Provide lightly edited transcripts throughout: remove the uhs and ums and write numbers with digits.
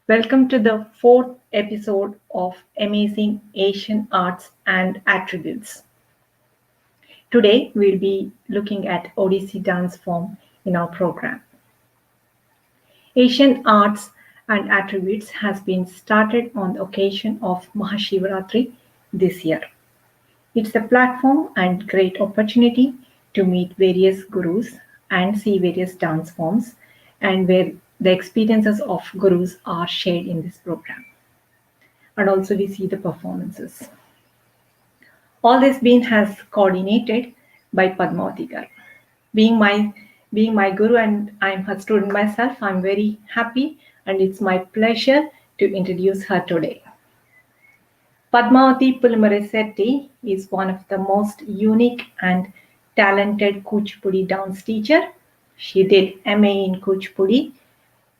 Welcome to the fourth episode of Amazing Asian Arts and Attributes. Today we'll be looking at ODISSI dance form in our program. Asian Arts and Attributes has been started on the occasion of Mahashivaratri this year. It's a platform and great opportunity to meet various gurus and see various dance forms and where the experiences of gurus are shared in this program. And also we see the performances. All this being has coordinated by Padmavati Gar. Being my being my guru and I'm her student myself, I'm very happy and it's my pleasure to introduce her today. Padmavati Pulmaresetti is one of the most unique and talented Kuchipudi dance teacher. She did MA in Kuchipudi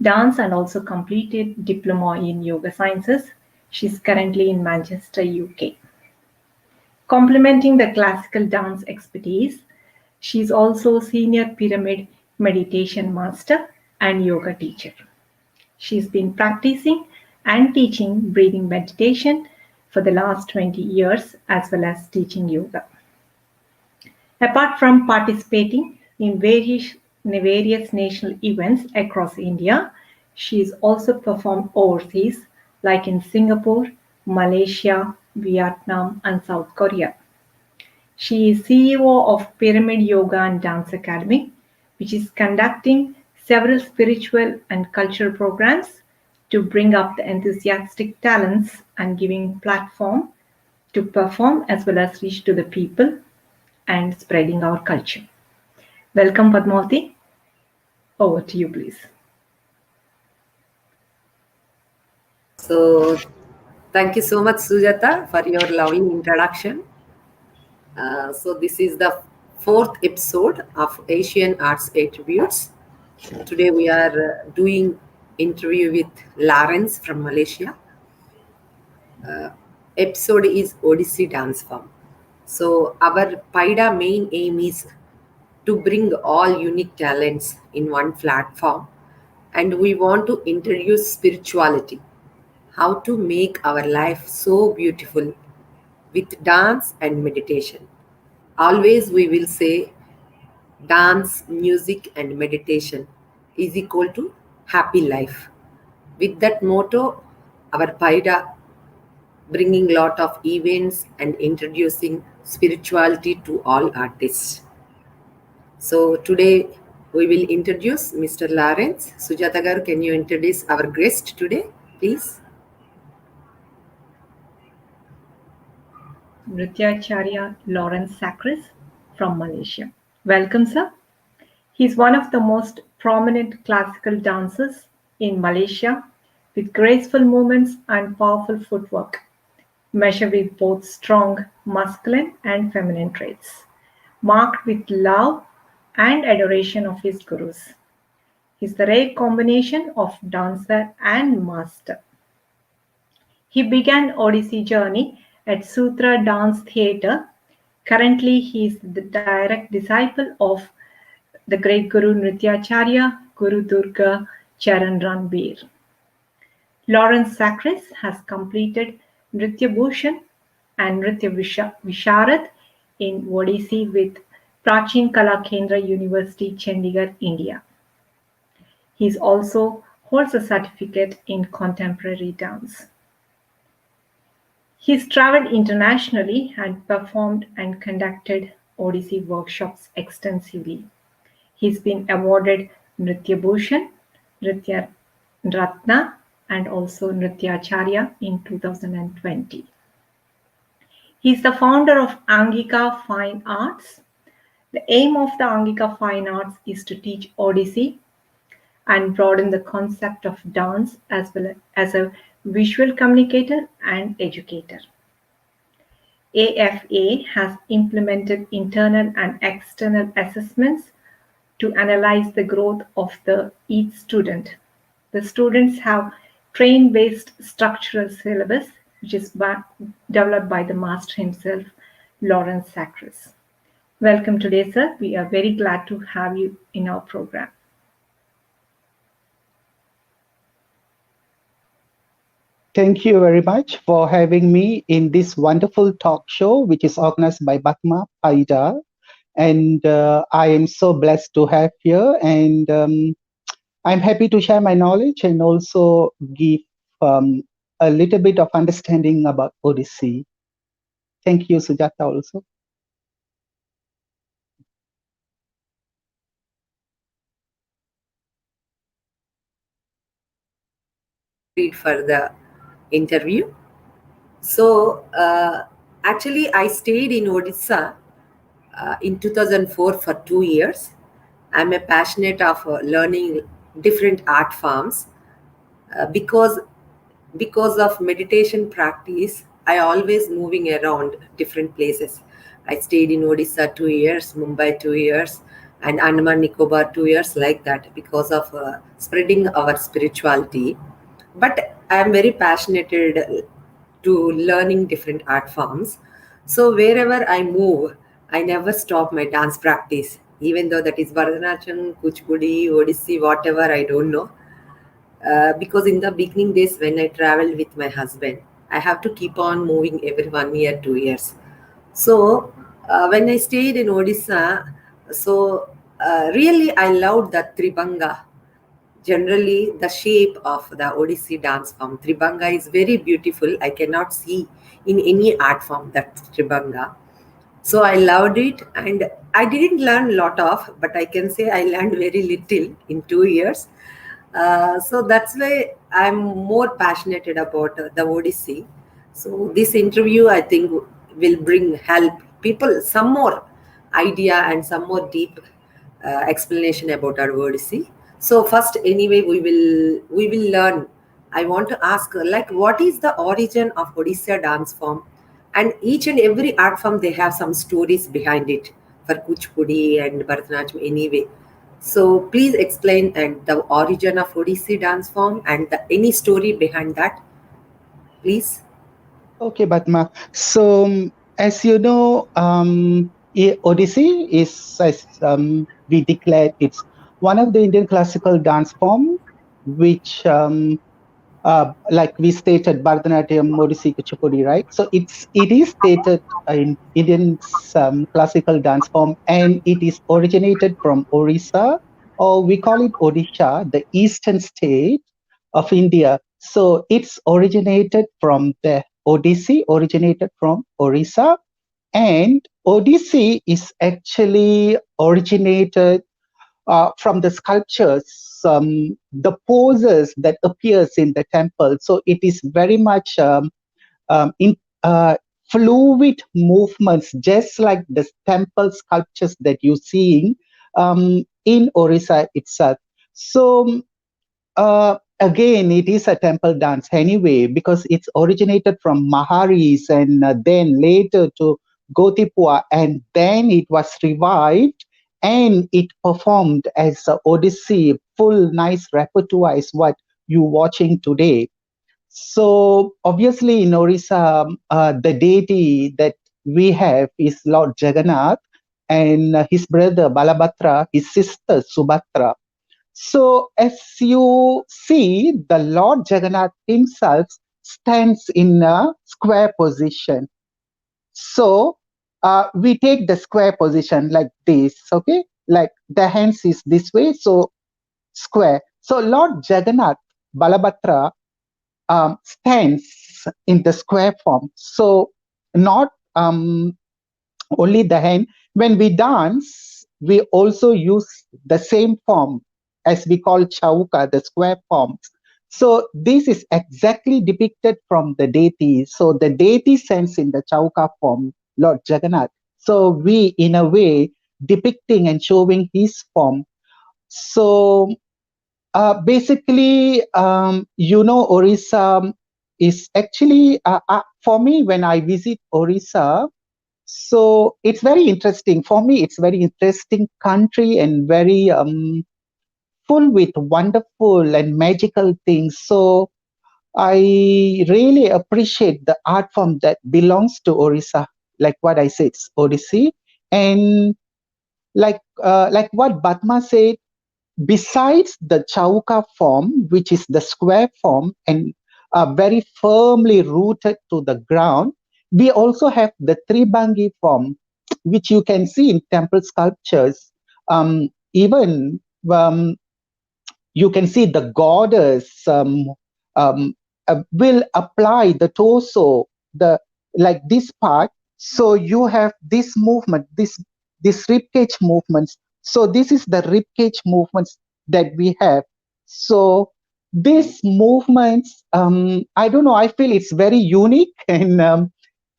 dance and also completed diploma in yoga sciences. She's currently in Manchester, UK. Complementing the classical dance expertise, she is also senior pyramid meditation master and yoga teacher. She's been practicing and teaching breathing meditation for the last 20 years as well as teaching yoga. Apart from participating in various national events across India, she has also performed overseas like in Singapore, Malaysia, Vietnam and South Korea. She is CEO of Pyramid Yoga and Dance Academy, which is conducting several spiritual and cultural programs to bring up the enthusiastic talents and giving platform to perform as well as reach to the people and spreading our culture. Welcome Padmavati. Over to you please. So, thank you so much, Sujata, for your loving introduction. So, this is the fourth episode of Asian Arts Attributes. Today, we are doing interview with Lawrence from Malaysia. Episode is ODISSI dance form. So, our PIDA main aim is to bring all unique talents in one platform, and we want to introduce spirituality, how to make our life so beautiful with dance and meditation. Always we will say dance, music, and meditation is equal to happy life. With that motto, our PIDA bringing lot of events and introducing spirituality to all artists. So today we will introduce Mr. Lawrence. Sujata garu, can you introduce our guest today, please? Nrityacharya Lawrence Sacris from Malaysia. Welcome, sir. He's one of the most prominent classical dancers in Malaysia with graceful movements and powerful footwork, measured with both strong masculine and feminine traits, marked with love and adoration of his gurus. He's the rare combination of dancer and master. He began Odissi journey at Sutra Dance Theatre. Currently, he is the direct disciple of the great Guru Nrityacharya Guru Durga Charan Ranbir. Lawrence Sacris has completed Nritya Bhushan and Nritya Visharad in Odissi with Prachin Kala Kendra University, Chandigarh, India. He also holds a certificate in contemporary dance. He's traveled internationally and performed and conducted Odissi workshops extensively. He's been awarded Nritya Bhushan, Nritya Ratna, and also Nrityacharya in 2020. He's the founder of Angika Fine Arts. The aim of the Angika Fine Arts is to teach Odissi and broaden the concept of dance as well as a visual communicator and educator. AFA has implemented internal and external assessments to analyze the growth of each student. The students have train-based structural syllabus, which is developed by the master himself, Lawrence Sacris. Welcome today, sir. We are very glad to have you in our program. Thank you very much for having me in this wonderful talk show, which is organized by Batma Paida. And I am so blessed to have here. And I'm happy to share my knowledge and also give um, a little bit of understanding about Odyssey. Thank you, Sujata, also. Read for the interview. So, actually, I stayed in Odisha in 2004 for 2 years. I'm a passionate of learning different art forms because of meditation practice. I always moving around different places. I stayed in Odisha 2 years, Mumbai 2 years, and Andaman Nicobar 2 years, like that, because of spreading our spirituality. But I am very passionate to learning different art forms. So wherever I move, I never stop my dance practice, even though that is Bharatanatyam, Kuchipudi, Odissi, whatever, I don't know. Because in the beginning days when I traveled with my husband, I have to keep on moving every 1 year, 2 years. So when I stayed in Odisha, so really I loved the Tribanga. Generally, the shape of the Odissi dance form, Tribanga, is very beautiful. I cannot see in any art form that Tribanga. So I loved it, and I didn't learn a lot of, but I can say I learned very little in 2 years. So that's why I'm more passionate about the Odissi. So this interview, I think, will bring help people some more idea and some more deep explanation about our Odissi. So first, anyway, we will learn. I want to ask, like, what is the origin of Odissi dance form? And each and every art form, they have some stories behind it. For Kuchipudi and Bharatanatyam, anyway. So please explain and the origin of Odissi dance form and any story behind that, please. Okay, Batma. So, as you know, Odyssey is, as we declared, it's one of the Indian classical dance form, which like we stated, Bharatanatyam, Odissi, Kuchipudi, right? So it is stated in Indian classical dance form, and it is originated from Orissa, or we call it Odisha, the eastern state of India. So it's originated from the Odissi, originated from Orissa, and Odissi is actually originated from the sculptures, the poses that appears in the temple. So it is very much in fluid movements, just like the temple sculptures that you see in Orissa itself. So again, it is a temple dance anyway because it's originated from Maharis and then later to Gotipua, and then it was revived and it performed as a Odyssey, full nice repertoire is what you're watching today. So obviously in Orissa, the deity that we have is Lord Jagannath and his brother Balabhadra, his sister Subhadra. So, as you see, the Lord Jagannath himself stands in a square position. So, we take the square position like this, okay? Like the hands is this way, so square. So, Lord Jagannath, Balabhadra, stands in the square form. So, not only the hand. When we dance, we also use the same form as we call chauka, the square form. So this is exactly depicted from the deity. So the deity stands in the chauka form, Lord Jagannath. So we, in a way, depicting and showing his form. So basically, Orissa is actually, for me, when I visit Orissa, so it's very interesting for me. It's very interesting country and very full with wonderful and magical things. So I really appreciate the art form that belongs to Orissa, like what I said, it's Odissi, and like what Batma said. Besides the chauka form, which is the square form, and very firmly rooted to the ground. We also have the Tribangi form, which you can see in temple sculptures. Even you can see the goddess um, will apply the torso, the like this part. So you have this movement, this rib cage movements. So this is the rib cage movements that we have. So these movements, I don't know, I feel it's very unique and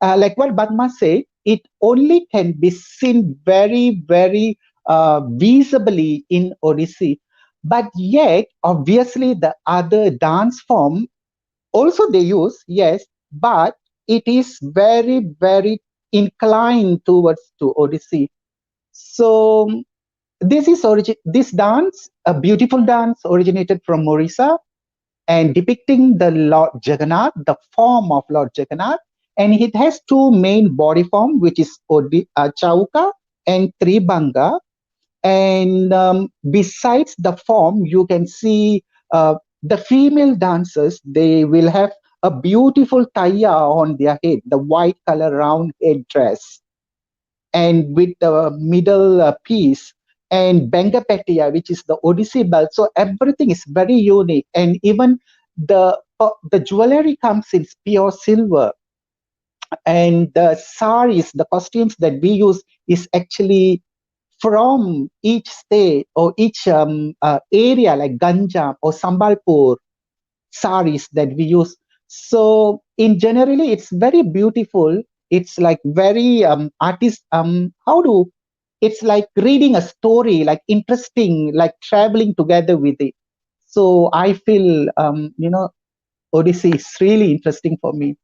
like what Badma said, it only can be seen very, very visibly in Odissi. But yet, obviously, the other dance form also they use, yes, but it is very, very inclined towards to Odissi. So this dance, a beautiful dance originated from Orissa and depicting the Lord Jagannath, the form of Lord Jagannath, and it has two main body form, which is Chauka and Tribanga. And besides the form, you can see the female dancers, they will have a beautiful taya on their head, the white color round head dress, and with the middle piece, and Bengapetia, which is the Odissi belt. So everything is very unique, and even the jewelry comes in pure silver, and the saris, the costumes that we use, is actually from each state or each area, like Ganjam or Sambalpur saris that we use. So in generally, it's very beautiful. It's like very artist. How do it's like reading a story, like interesting, like traveling together with it. So I feel Odyssey is really interesting for me.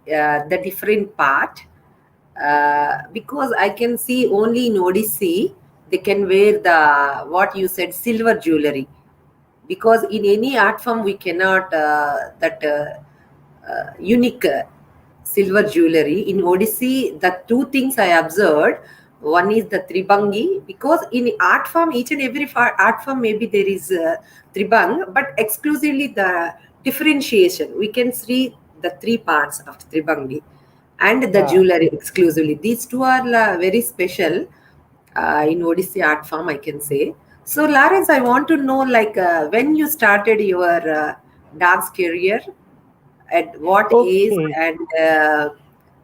The different part, because I can see only in Odissi they can wear the what you said silver jewelry, because in any art form we cannot that unique silver jewelry. In Odissi, the two things I observed, one is the Tribangi, because in art form, each and every art form maybe there is Tribang, but exclusively the differentiation. We can see the three parts of Tribangi and the Yeah. jewelry exclusively. These two are very special in Odissi art form, I can say. So, Lawrence, I want to know, like, when you started your dance career, at what age, Okay. and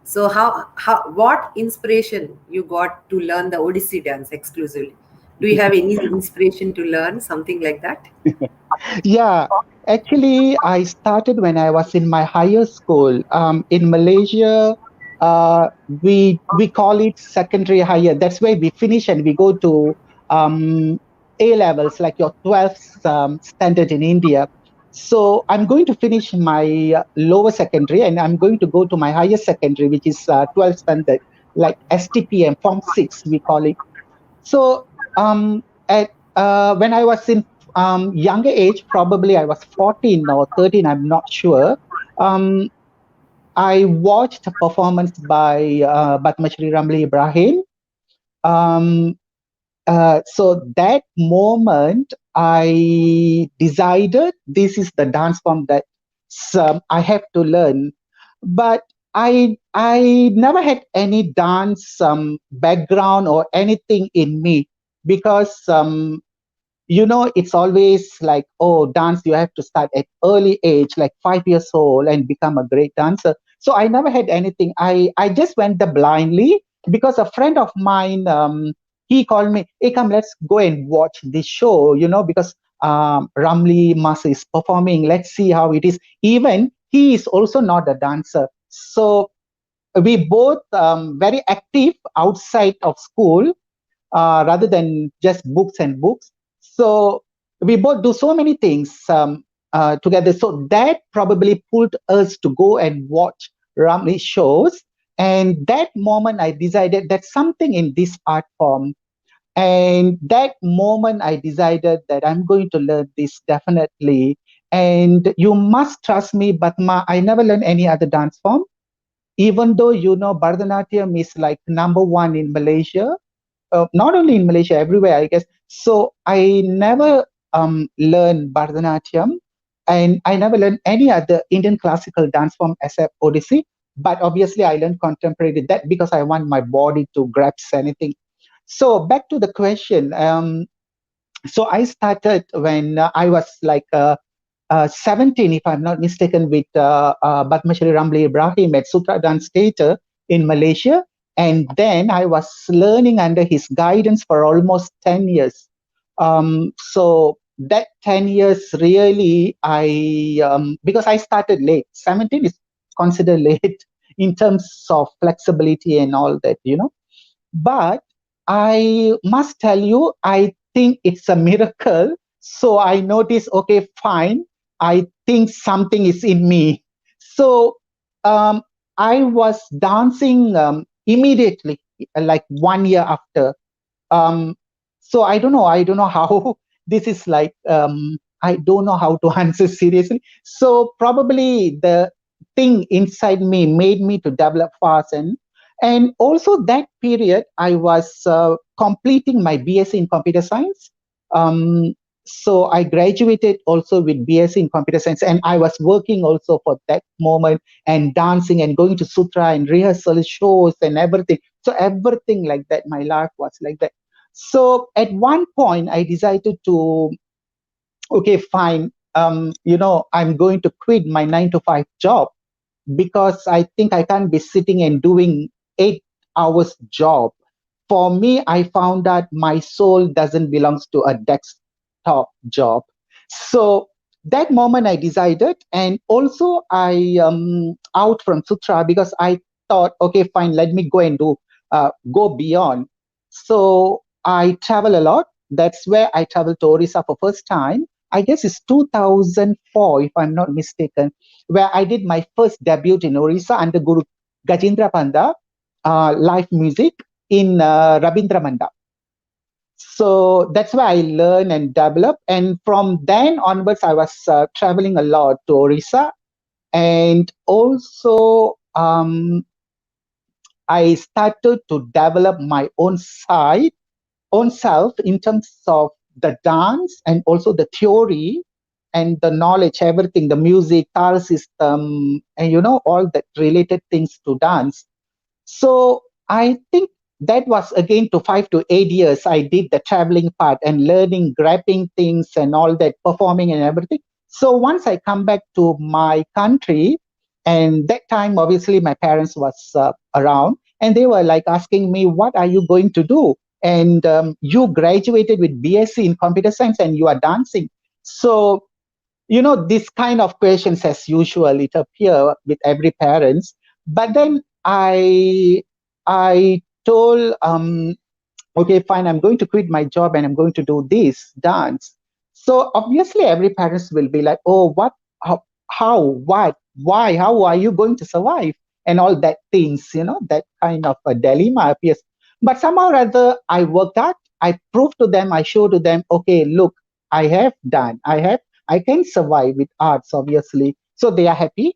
so how what inspiration you got to learn the Odissi dance exclusively? Do you have any inspiration to learn something like that? Yeah, actually, I started when I was in my higher school. In Malaysia, we call it secondary higher. That's where we finish and we go to um, A levels, like your 12th standard in India. So I'm going to finish my lower secondary and I'm going to go to my higher secondary, which is 12th standard, like STPM, Form 6, we call it. So at when I was in younger age, probably I was 14 or 13, I'm not sure. Um, I watched a performance by Batmachri Ramli Ibrahim. Um, so that moment, I decided this is the dance form that I have to learn. But I never had any dance background or anything in me because it's always like, oh, dance, you have to start at early age, like 5 years old, and become a great dancer. So I never had anything. I just went there blindly because a friend of mine, he called me, hey, come, let's go and watch this show, because Ramli Mas is performing. Let's see how it is. Even he is also not a dancer. So we both very active outside of school rather than just books and books. So we both do so many things together. So that probably pulled us to go and watch Ramli shows. And that moment, I decided that something in this art form. And that moment, I decided that I'm going to learn this definitely. And you must trust me, Batma, I never learned any other dance form. Even though Bharatanatyam is like number one in Malaysia, not only in Malaysia, everywhere, I guess. So I never learned Bharatanatyam, and I never learned any other Indian classical dance form except Odissi. But obviously, I learned contemporary that because I want my body to grasp anything. So back to the question. So I started when I was like 17, if I'm not mistaken, with Batmashri Ramli Ibrahim at Sutra Dance Theatre in Malaysia. And then I was learning under his guidance for almost 10 years. So that 10 years really, because I started late, 17 is considered late in terms of flexibility and all that. But I must tell you, I think it's a miracle. So I notice, okay, fine. I think something is in me. So um, I was dancing immediately, like 1 year after. um so I don't know how this is like. I don't know how to answer seriously. So probably the thing inside me made me to develop fast. And also that period I was completing my BSc in computer science. um so I graduated also with BSc in computer science, and I was working also for that moment, and dancing and going to sutra and rehearsal shows and everything. So everything like that, my life was like that. So at one point, I decided to, okay, fine. I'm going to quit my 9 to 5 job, because I think I can't be sitting and doing 8 hours job. For me, I found that my soul doesn't belong to a desktop job. So that moment I decided, and also I out from Sutra, because I thought, okay, fine, let me go and go beyond. So I travel a lot. That's where I traveled to Orissa for first time. I guess it's 2004, if I'm not mistaken, where I did my first debut in Orissa under Guru Gajendra Panda, live music in Rabindra Manda. So that's where I learned and developed. And from then onwards, I was traveling a lot to Orissa. And also, I started to develop my own self in terms of the dance and also the theory and the knowledge, everything, the music, tal system, and all that related things to dance. So I think that was again to 5 to 8 years. I did the traveling part and learning, grabbing things and all that, performing and everything. So once I come back to my country, and that time obviously my parents was around, and they were like asking me, "What are you going to do? And you graduated with BSc in computer science, and you are dancing." So this kind of questions, as usual, it appear with every parents. But then I told, okay, fine, I'm going to quit my job and I'm going to do this dance. So obviously every parents will be like, oh, what, what, why, how are you going to survive? And all that things, that kind of a dilemma appears. But somehow or other, I worked out, I proved to them, I showed to them, okay, look, I can survive with arts, obviously. So they are happy,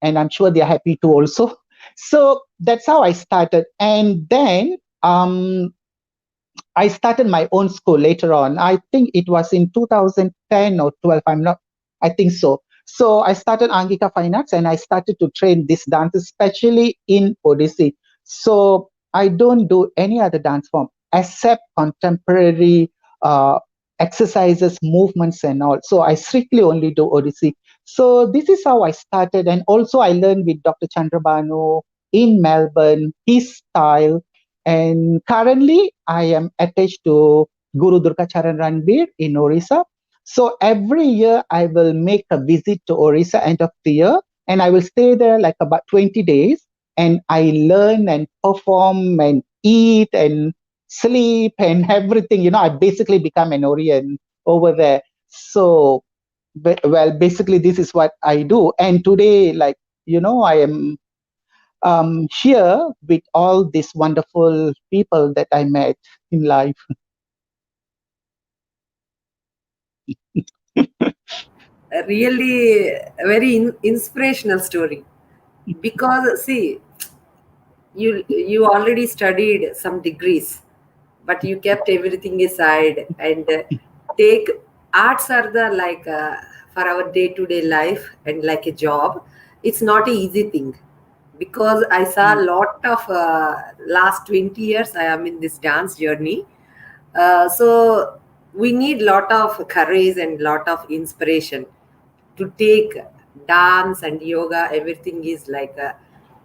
and I'm sure they are happy too also. So that's how I started. And then I started my own school later on. I think it was in 2010 or 12. I think so. So I started Angika Fine Arts, and I started to train this dance, especially in Odissi. So I don't do any other dance form except contemporary uh, exercises, movements, and all. So I strictly only do Odissi. So this is how I started. And also I learned with Dr. Chandrabanu in Melbourne, his style. And currently, I am attached to Guru Durgacharan Ranbir in Orissa. So every year, I will make a visit to Orissa end of the year, and I will stay there like about 20 days. And I learn and perform and eat and sleep and everything. I basically become an Orient over there. So, well, basically, this is what I do. And today, like, I am here with all these wonderful people that I met in life. A really very inspirational story. Because see, you already studied some degrees, but you kept everything aside and take arts are the like for our day-to-day life and like a job. It's not a easy thing, because I saw a lot of last 20 years I am in this dance journey. So we need lot of courage and lot of inspiration to take dance and yoga. Everything is like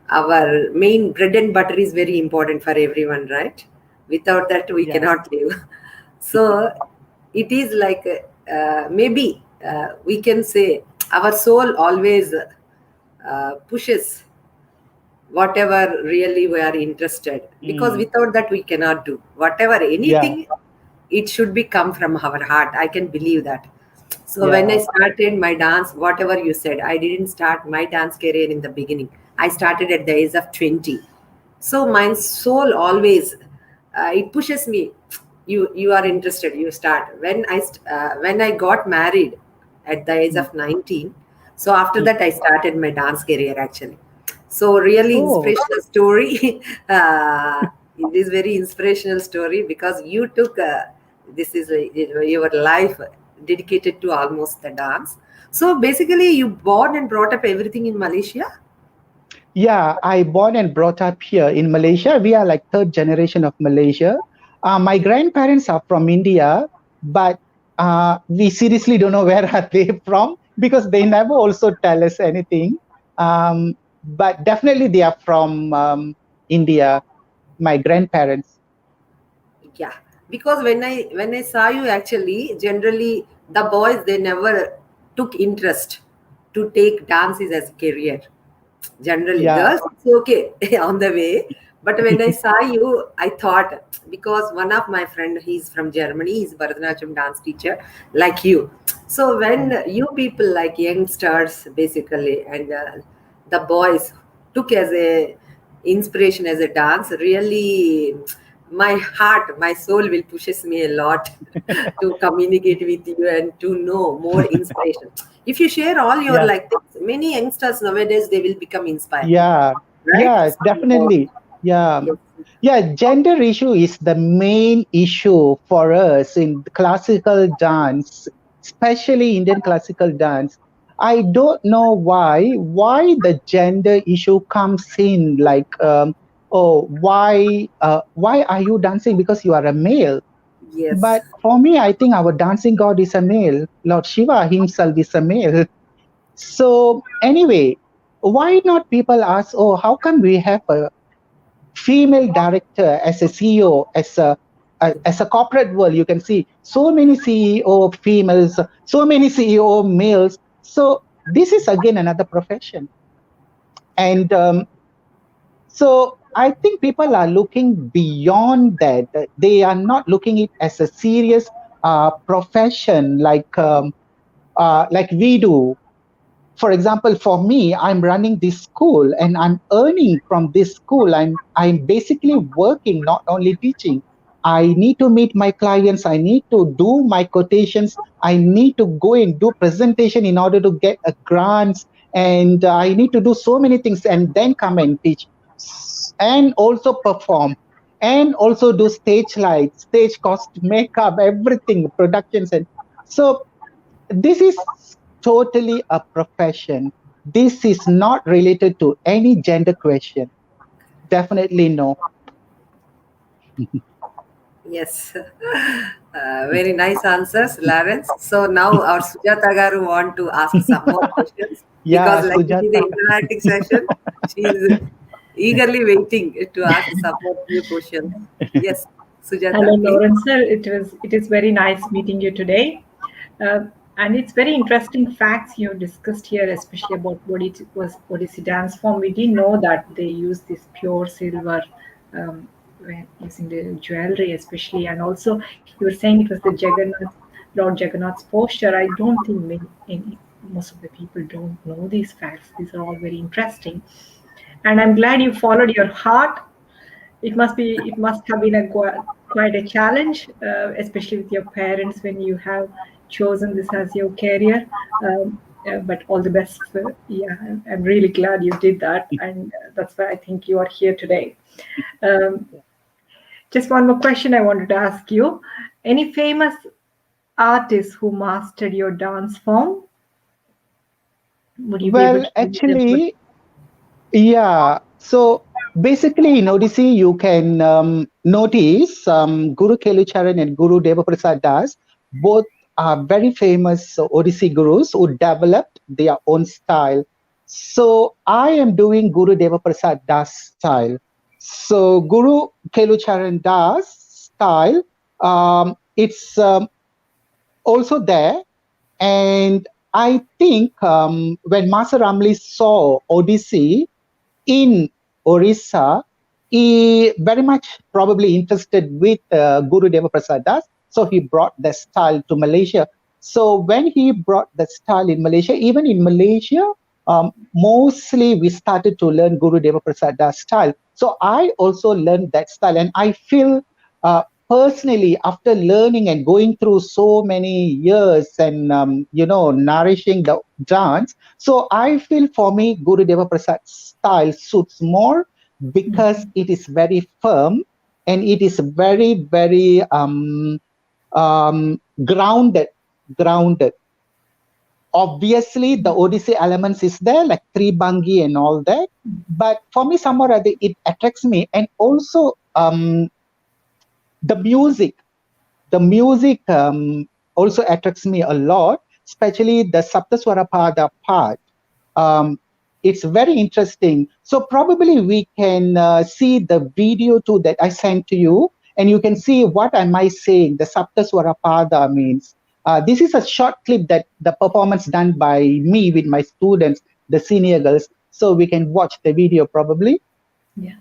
our main bread and butter is very important for everyone, right? Without that we Yeah. cannot live. So it is like maybe we can say our soul always pushes whatever really we are interested, because without that we cannot do whatever Yeah. anything. It should be come from our heart, I can believe that. So when I Yeah. started my dance, whatever you said, I didn't start my dance career in the beginning. I started at the age of 20. So my soul always it pushes me. You are interested, you start. When I got married at the age of 19, so after that I started my dance career actually. So really Oh. inspirational story. It is very inspirational story, because you took this is your life dedicated to almost the dance. So basically you born and brought up everything in Malaysia. Yeah, I born and brought up here in Malaysia. We are like third generation of Malaysia. My grandparents are from India, but we seriously don't know where are they from because they never also tell us anything. But definitely they are from India, my grandparents. Yeah, because when I saw you, actually generally the boys, they never took interest to take dances as a career. Generally Yeah. girls, it's okay on the way. But when I saw you, I thought, because one of my friend, he's from Germany, he's Bharatanatyam dance teacher like you. So when you people like youngsters basically, and the boys took as a inspiration as a dance, really my heart, my soul will pushes me a lot to communicate with you and to know more inspiration. If you share all your Yeah. like things, many youngsters nowadays, they will become inspired, Yeah, right? yeah, So, definitely. Yeah, yes, yeah, gender issue is the main issue for us in classical dance, especially Indian classical dance. I don't know why the gender issue comes in like, oh, why are you dancing because you are a male? yes, But for me, I think our dancing god is a male. Lord Shiva himself is a male. So anyway, why not people ask, oh, how come we have a female director as a CEO, as a corporate world? You can see so many CEO females, so many CEO males. So this is again another profession, and so I think people are looking beyond that. They are not looking it as a serious profession like we do. For example, for me, I'm running this school and I'm earning from this school. I'm basically working, not only teaching. I need to meet my clients. I need to do my quotations. I need to go and do presentation in order to get a grants. And I need to do so many things and then come and teach and also perform and also do stage lights, stage cost, makeup, everything, productions. And so this is totally a profession. This is not related to any gender question. Definitely no. yes. Very nice answers, Lawrence. So now our Sujata Garu want to ask some more questions, Yeah, because like it is Sujata. an interactive session. She is eagerly waiting to ask some more few questions. Yes, Hello, Sujata, please. Lawrence sir. It is very nice meeting you today, uh, and it's very interesting facts you discussed here, especially about Odissi dance form. We didn't know that they use this pure silver when using the jewelry, especially, and also you were saying it was the Jagannath, Lord Jagannath's posture. I don't think most of the people don't know these facts. These are all very interesting, and I'm glad you followed your heart. It must have been quite a challenge, especially with your parents when you have chosen this as your career. But all the best for, yeah, I'm really glad you did that, and that's why I think you are here today. um, Just one more question I wanted to ask you. Any famous artists who mastered your dance form? Would you be able Well, to give me them? actually, yeah. So basically, in Odissi, you can notice Guru Kelucharan and Guru Devaprasad Das. Both are very famous Odissi gurus who developed their own style. So I am doing Guru Devaprasad Das style. So Guru Kelucharan Das style, it's also there. And I think when Master Ramli saw Odissi, in Orissa, he very much probably interested with Guru Deva Prasad Das. So he brought the style to Malaysia. So when he brought the style in Malaysia, even in Malaysia, mostly we started to learn Guru Deva Prasad Das style. So I also learned that style, and I feel personally after learning and going through so many years and nourishing the dance, so I feel for me, Guru Deva Prasad's style suits more because it is very firm and it is very, very grounded. Grounded. Obviously, the Odyssey elements is there, like Tribangi and all that. But for me, somehow or other, it attracts me, and also the music. The music also attracts me a lot, especially the Saptaswarapada part. It's very interesting. So probably we can see the video too that I sent to you, and you can see what am I saying, the Saptaswarapada means. This is a short clip that the performance done by me with my students, the senior girls. So we can watch the video probably. Yeah.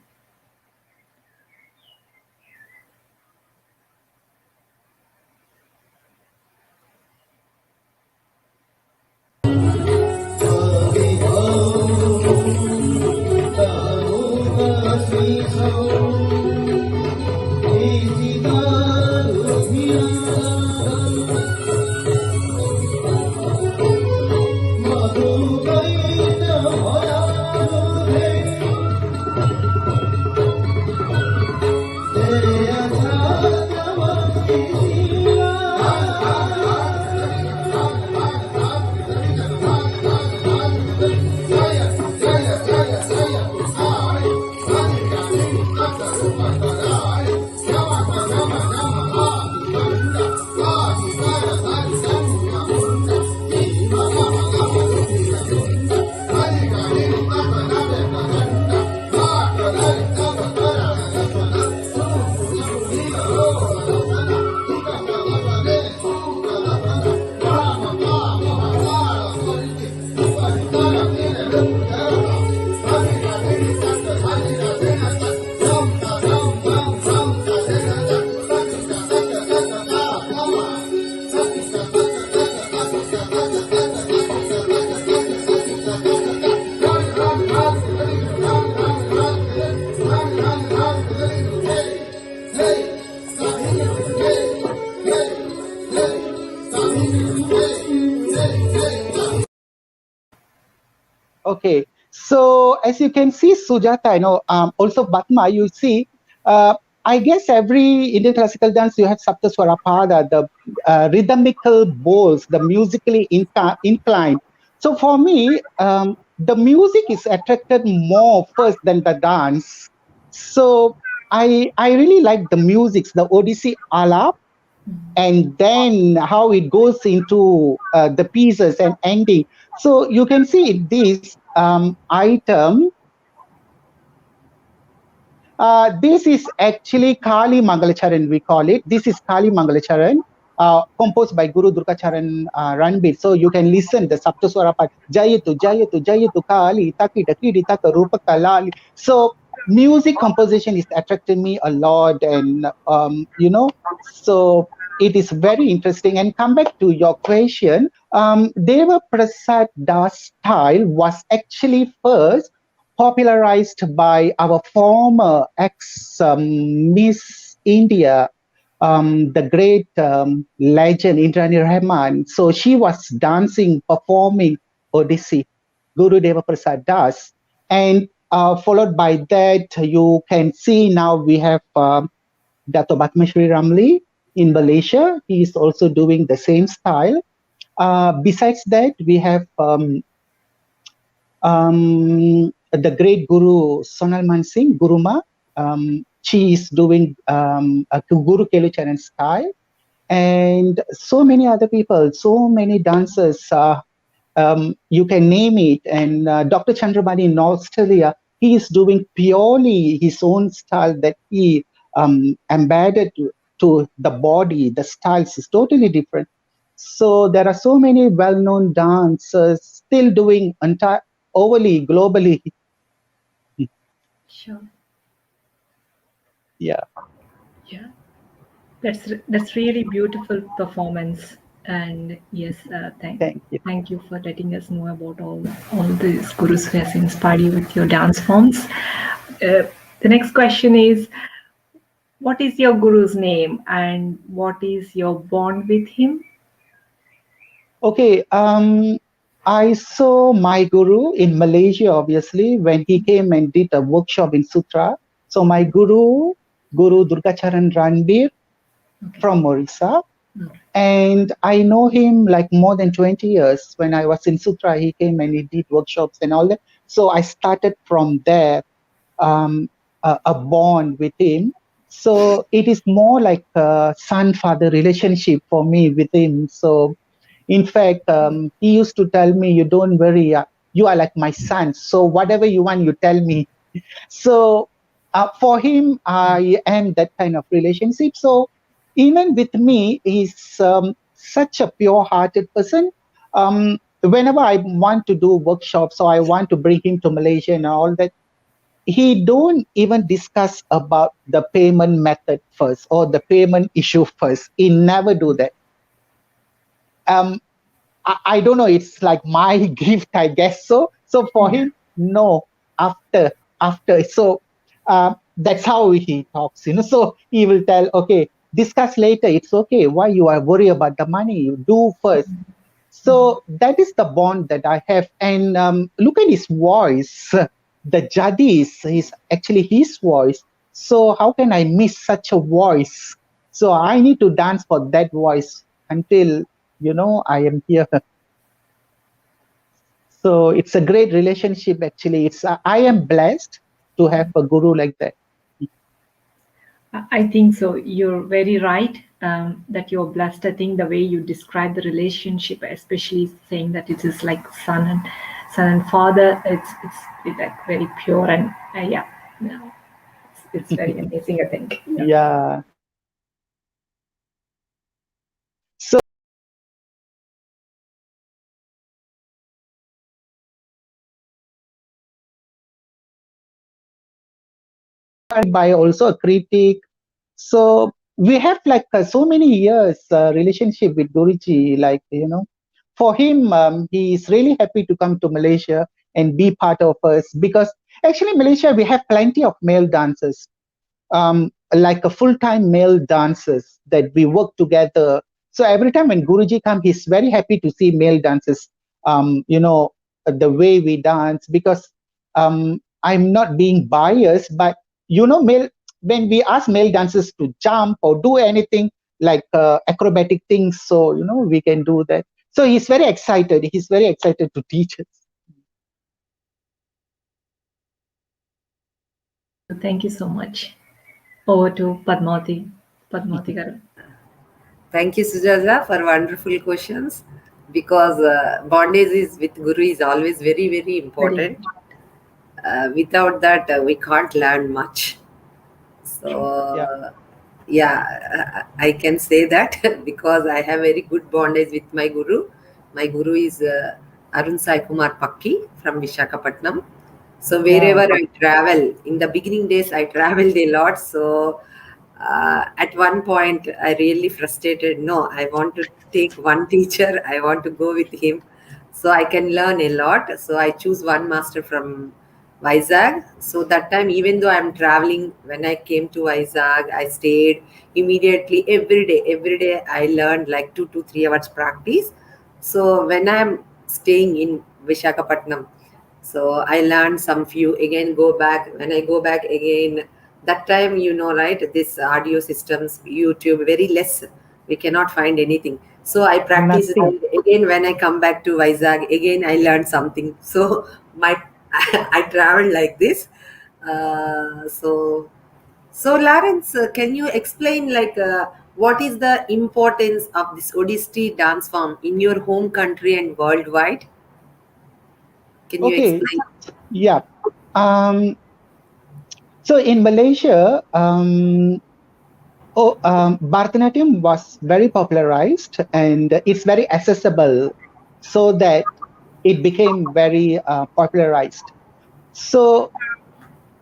Okay, so as you can see, Sujata, also Batma, you see, I guess every Indian classical dance you have Saptaswarapada, the rhythmical bowls, the musically inclined. So for me, the music is attracted more first than the dance. So I really like the music, the Odissi alap, and then how it goes into the pieces and ending. So you can see in this item, this is actually Kali Mangalacharan, we call it. This is Kali Mangalacharan, composed by Guru Durgacharan Ranbir. So you can listen the Saptaswara part. Jayatu, Jayatu, Jayatu Kali, Taki, Taki, Taka, Rupa Kalali. So music composition is attracting me a lot, and so it is very interesting. And come back to your question, Deva Prasad Das style was actually first popularized by our former ex Miss India, the great legend Indrani Rahman. So she was dancing, performing Odissi, Guru Deva Prasad Das. And followed by that, you can see now we have Dato Batmashri Ramli in Malaysia. He is also doing the same style. Besides that, we have the great Guru Sonal Mansingh, Guruma. She is doing a Guru Kelucharan style. And so many other people, so many dancers, you can name it. And Dr. Chandrabani in Australia, he is doing purely his own style that he embedded to the body. The styles is totally different. So there are so many well-known dancers still doing entire overly globally. Sure. Yeah. Yeah. That's really beautiful performance. And yes, Thank you. thank you for letting us know about all these gurus who has inspired you with your dance forms. The next question is, what is your guru's name and what is your bond with him? Okay. I saw my guru in Malaysia, obviously, when he came and did a workshop in Sutra. So my guru, Guru Durgacharan Ranbir Okay. from Orissa. Mm. And I know him like more than 20 years. When I was in Sutra, he came and he did workshops and all that. So I started from there, a bond with him. So it is more like a son-father relationship for me with him. So in fact, he used to tell me, "You don't worry, you are like my son. So whatever you want, you tell me." So for him, I am that kind of relationship. So even with me, he's such a pure-hearted person. Whenever I want to do workshops or I want to bring him to Malaysia and all that, he don't even discuss about the payment method first or the payment issue first. He never do that. Um, I don't know. It's like my gift, I guess so. So for Yeah. him, no. After. So that's how he talks. So he will tell, okay, discuss later. It's okay. Why you are worried about the money? You do first. So that is the bond that I have. And look at his voice. The jadi is actually his voice. So how can I miss such a voice? So I need to dance for that voice until I am here. So it's a great relationship. Actually, I am blessed to have a guru like that. I think so. You're very right that you're blessed. I think the way you describe the relationship, especially saying that it is like son and father, it's like very pure and yeah, no, it's very amazing. I think. Yeah. Yeah. So by also a critic. So we have like so many years relationship with Guruji. Like for him, he is really happy to come to Malaysia and be part of us because actually Malaysia we have plenty of male dancers. Like a full-time male dancers that we work together. So every time when Guruji comes, he's very happy to see male dancers. The way we dance because I'm not being biased, but male when we ask male dancers to jump or do anything like acrobatic things, so we can do that. So he's very excited. He's very excited to teach us. Thank you so much. Over to Padmavati Garu. Thank you, Sujaza, for wonderful questions. Because bondage is with Guru is always very, very Very important. Without that, we can't learn much. Yeah. So, yeah, I can say that because I have very good bondage with my Guru. My Guru is Arun Sai Kumar Pakki from Vishakhapatnam. So Wow. wherever I travel, in the beginning days, I traveled a lot. So at one point, I really frustrated. No, I want to take one teacher. I want to go with him, so I can learn a lot. So I choose one master from Vizag. So that time, even though I'm traveling, when I came to Vizag, I stayed immediately every day. Every day, I learned like 2 to 3 hours practice. So when I'm staying in Vishakhapatnam, so I learned some few again. Go back when I go back again. That time, right, this audio systems, YouTube, very less. We cannot find anything. So I practiced Nothing. it. Again, when I come back to Vizag, again I learned something. So my I traveled like this. So Lawrence, can you explain what is the importance of this Odissi dance form in your home country and worldwide? Can you Okay. explain? Yeah. Um, so in Malaysia, Bharatanatyam was very popularized and it's very accessible, so that it became very popularized. So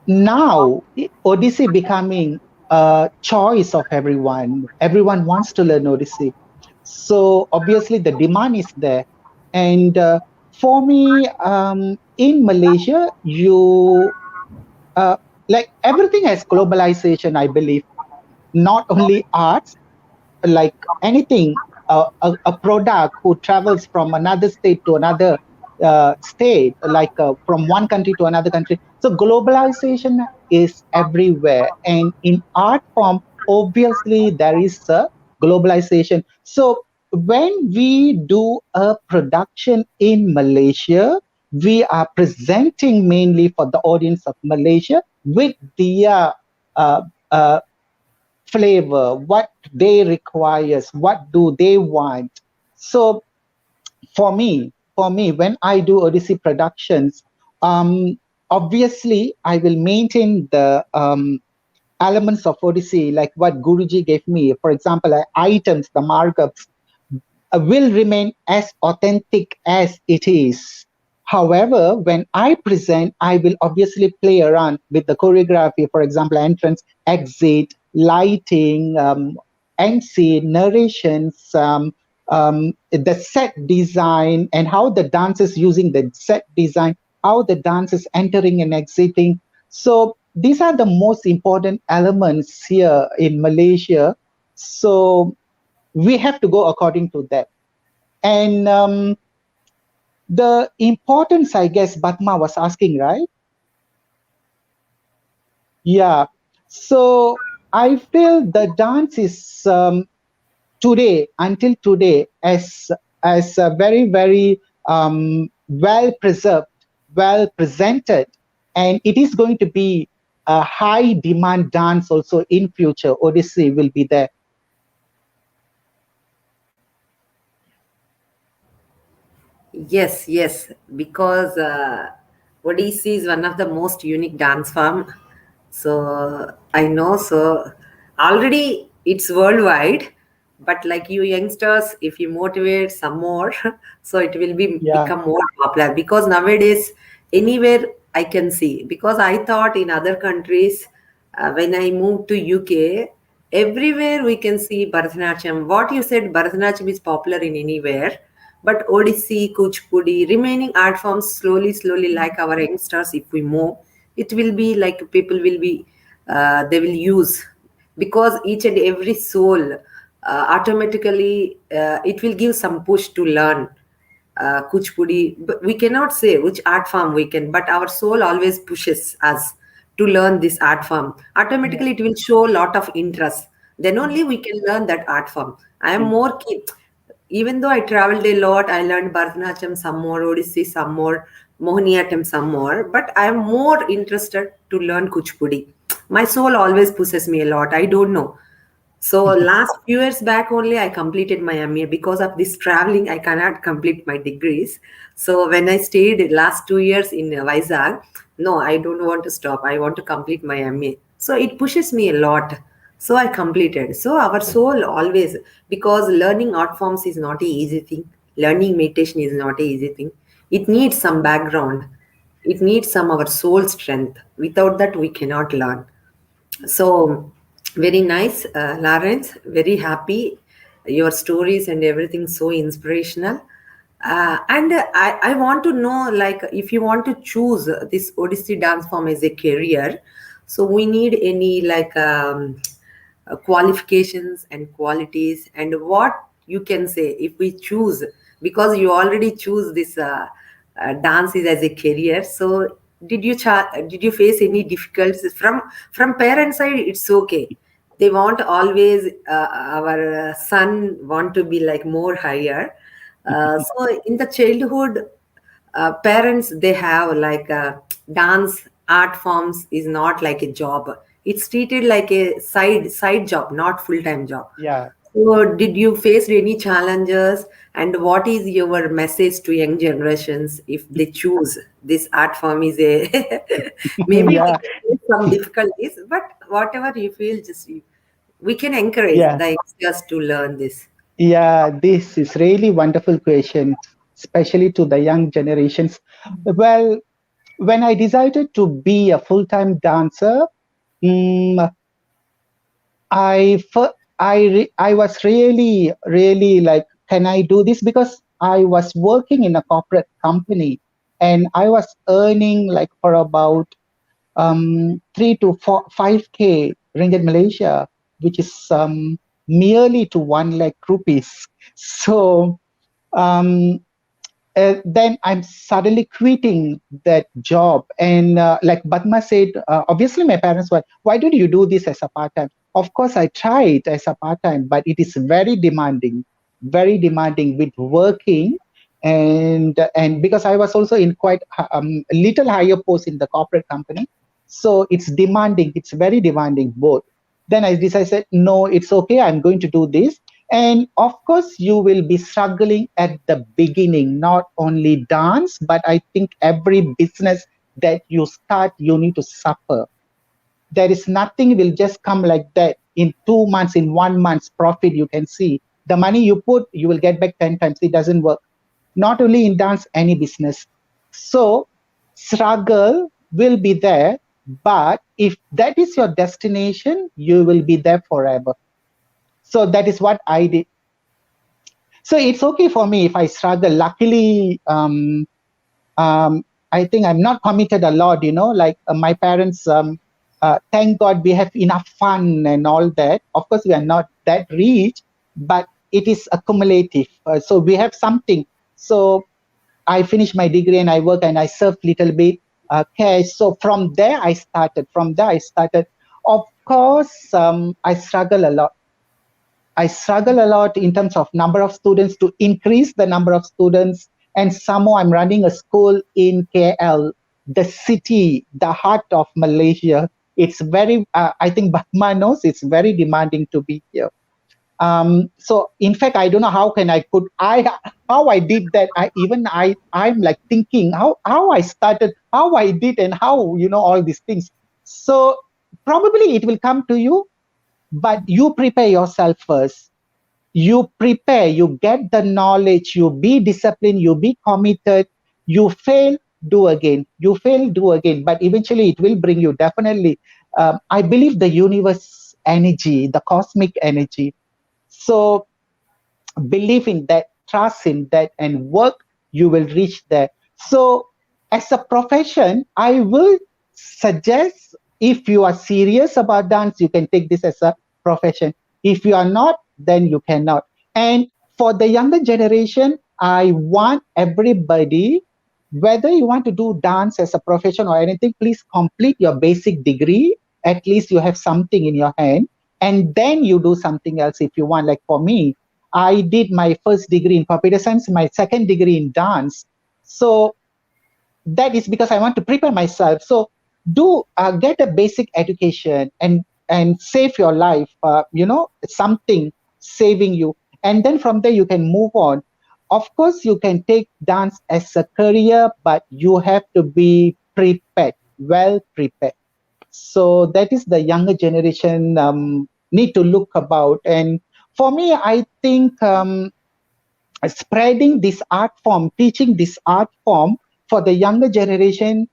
now Odissi becoming a choice of everyone. Everyone wants to learn Odissi. So obviously the demand is there. And for me, in Malaysia, you like everything has globalization, I believe, not only arts, like anything, a product who travels from another state to another state, like from one country to another country. So globalization is everywhere, and in art form, obviously there is a globalization. So when we do a production in Malaysia, we are presenting mainly for the audience of Malaysia with their uh, uh, flavor, what they requires, what do they want. So for me, when I do Odyssey productions, obviously I will maintain the elements of Odyssey, like what Guruji gave me. For example, items, the markups, will remain as authentic as it is. However, when I present, I will obviously play around with the choreography, for example, entrance, exit, lighting, end scene, narrations, the set design, and how the dance is using the set design, how the dance is entering and exiting. So these are the most important elements here in Malaysia. So we have to go according to that. And the importance, I guess, Batma was asking, right? Yeah. So I feel the dance is today, until today, as a very, very well preserved, well presented, and it is going to be a high demand dance also in future. Odyssey will be there. Yes, yes, because Odissi is one of the most unique dance form. So I know. So already it's worldwide, but like you youngsters, if you motivate some more, so it will be Yeah. become more popular. Because nowadays, anywhere I can see. Because I thought in other countries, when I moved to UK, everywhere we can see Bharatanatyam. What you said, Bharatanatyam is popular in anywhere, but Odissi, Kuchipudi, remaining art forms slowly, slowly, like our youngsters, if we move, it will be like people will be, they will use, because each and every soul automatically it will give some push to learn Kuchipudi. But we cannot say which art form we can, but our soul always pushes us to learn this art form. Yeah. Automatically, it will show a lot of interest. Then only we can learn that art form. I am more keen. Even though I traveled a lot, I learned Bharatanatyam some more, Odissi some more, Mohiniyattam some more, but I am more interested to learn Kuchipudi. My soul always pushes me a lot. I don't know. So last few years back only I completed my MA. Because of this traveling, I cannot complete my degrees. So when I stayed last 2 years in Vizag, no, I don't want to stop. I want to complete my MA. So it pushes me a lot. So I completed. So our soul always, because learning art forms is not a easy thing. Learning meditation is not a easy thing. It needs some background. It needs some our soul strength. Without that, we cannot learn. So, very nice, Lawrence. Very happy. Your stories and everything so inspirational. And I want to know, like, if you want to choose this Odissi dance form as a career, so we need any qualifications and qualities, and what you can say if we choose, because you already choose this dances as a career. So did you face any difficulties from parent side? It's okay, they want always, our son want to be like more higher. So in the childhood, parents, they have like, dance art forms is not like a job, it's treated like a side job, not full time job. Yeah. So, did you face any challenges, and what is your message to young generations if they choose this art form? Is a maybe we Yeah. can face some difficulties, but whatever you feel, just we can encourage Yeah. the youngsters to learn this. Yeah. This is really wonderful question, especially to the young generations. Well, when I decided to be a full-time dancer, mm, I was really like, can I do this? Because I was working in a corporate company and I was earning like for about 3 to 5K ringgit Malaysia, which is merely to 1 lakh rupees. So um, then I'm suddenly quitting that job. And like Batma said, obviously my parents were, why don't you do this as a part time? Of course, I tried as a part time, but it is very demanding with working. And because I was also in quite a little higher post in the corporate company, so it's demanding. It's very demanding both. Then I decided, no, it's okay. I'm going to do this, and of course, you will be struggling at the beginning, not only dance, but I think every business that you start, you need to suffer. There is nothing will just come like that in 2 months, in 1 month's profit. You can see the money you put, you will get back 10 times. It doesn't work. Not only in dance, any business. So, struggle will be there, but if that is your destination, you will be there forever. So, that is what I did. So it's okay for me if I struggle. Luckily, I think I'm not committed a lot, like my parents, thank God we have enough fun and all that. Of course, we are not that rich, but it is accumulative. So we have something. So I finished my degree and I work and I serve little bit cash. So from there I started. Of course, I struggle a lot. I struggle a lot in terms of number of students to increase the number of students. And somehow I'm running a school in KL, the city, the heart of Malaysia. It's very, I think Batma knows it's very demanding to be here. So in fact, I don't know how I did that. I'm like thinking how I started, how I did, and how, all these things. So probably it will come to you, but you prepare yourself first. You prepare, you get the knowledge, you be disciplined, you be committed. You fail, do again. You fail, do again. But eventually it will bring you, definitely. I believe the universe energy, the cosmic energy. So believe in that, trust in that, and work, you will reach there. So, as a profession, I will suggest, if you are serious about dance, you can take this as a profession. If you are not, then you cannot. And for the younger generation, I want everybody, whether you want to do dance as a profession or anything, please complete your basic degree. At least you have something in your hand, and then you do something else if you want. Like for me, I did my first degree in computer science, my second degree in dance. So that is because I want to prepare myself. So do get a basic education and save your life. Something saving you, and then from there you can move on. Of course, you can take dance as a career, but you have to be prepared, well prepared. So that is the younger generation need to look about. And for me, I think spreading this art form, teaching this art form for the younger generation,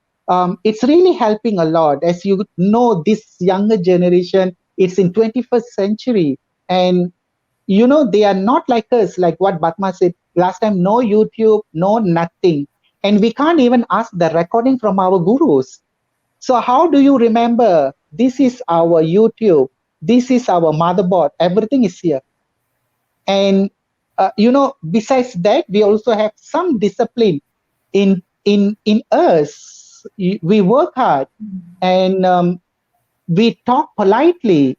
it's really helping a lot. As you know, this younger generation, it's in 21st century, and they are not like us, like what Batma said last time. No YouTube, no nothing, and we can't even ask the recording from our gurus. So how do you remember? This is our YouTube. This is our motherboard. Everything is here. And besides that, we also have some discipline in us. we work hard, and we talk politely,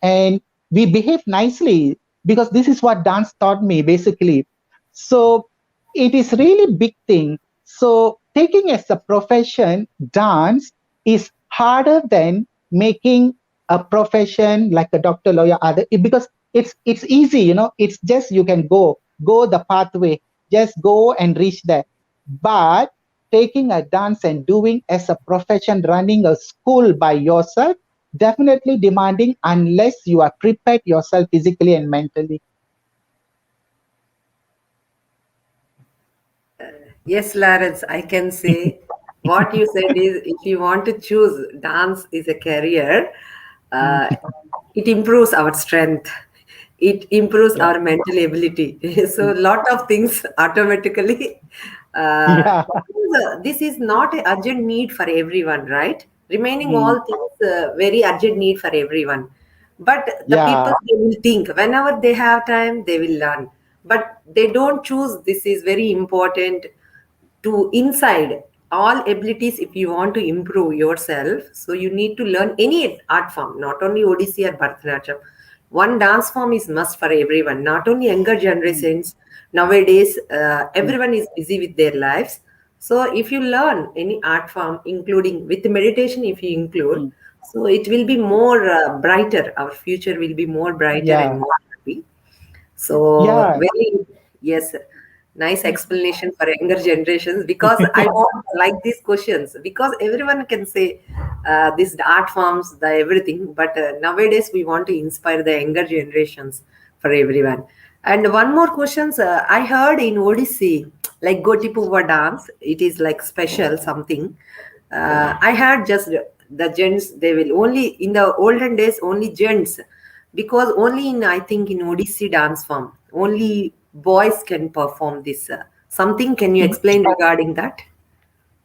and we behave nicely, because this is what dance taught me basically. So it is really big thing. So taking as a profession dance is harder than making a profession like a doctor, lawyer, other, because it's easy, it's just you can go the pathway, just go and reach there. But taking a dance and doing as a profession, running a school by yourself, definitely demanding unless you are prepared yourself physically and mentally. Yes, Lawrence, I can say what you said is if you want to choose dance is a career, Mm. uh, it improves our strength, it improves Yeah. our mental ability. So, Mm. a lot of things automatically. Yeah. This is not an urgent need for everyone, right? Remaining Mm. all things very urgent need for everyone. But the people Yeah. they will think whenever they have time they will learn, but they don't choose. This is very important to inside all abilities. If you want to improve yourself, so you need to learn any art form, not only Odissi or Bharatanatyam. One dance form is must for everyone, not only younger Mm. generations. Nowadays Mm. everyone is busy with their lives. So if you learn any art form, including with meditation, if you include, Mm. so it will be more brighter. Our future will be more brighter and Yeah. more happy. So Yeah. very, yes, nice explanation for younger generations, because I want like these questions, because everyone can say this the art forms, the everything, but nowadays we want to inspire the younger generations for everyone. And one more questions, I heard in Odissi, like Gotipuva dance, it is like special something. I heard just the gents, they will only in the olden days only gents, because only in I think in Odissi dance form only boys can perform this. Something can you explain regarding that?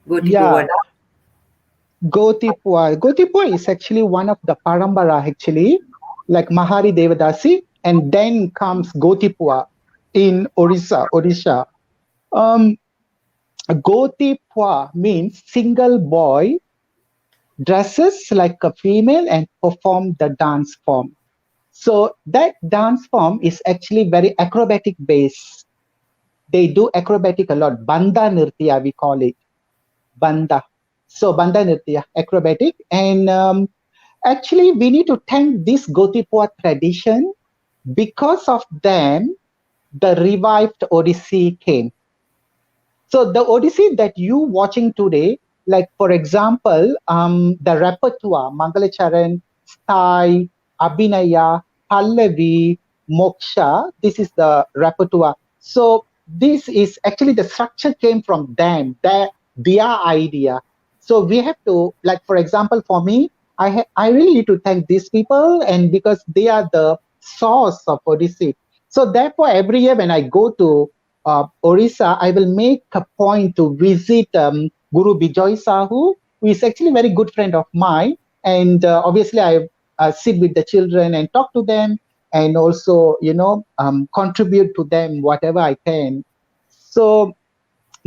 Yeah. Gotipuva. Gotipua. Gotipua is actually one of the parambara actually, like Mahari Devadasi, and then comes Gotipua in Odisha. Um, Gotipua means single boy dresses like a female and perform the dance form. So that dance form is actually very acrobatic based. They do acrobatic a lot. Banda Nirtya, we call it. Banda. So Banda Nirtya, acrobatic. And actually, we need to thank this Gotipua tradition. Because of them, the revived Odyssey came. So the Odyssey that you watching today, like for example, the repertoire, Mangalacharan, Sthai, Abhinaya, Pallavi, Moksha, this is the repertoire. So this is actually the structure came from them, their idea. So we have to, like for example, for me, I really need to thank these people, and because they are the source of Odyssey. So therefore, every year when I go to Orissa, I will make a point to visit Guru Bijoy Sahu, who is actually a very good friend of mine. And obviously, I sit with the children and talk to them, and also, contribute to them whatever I can. So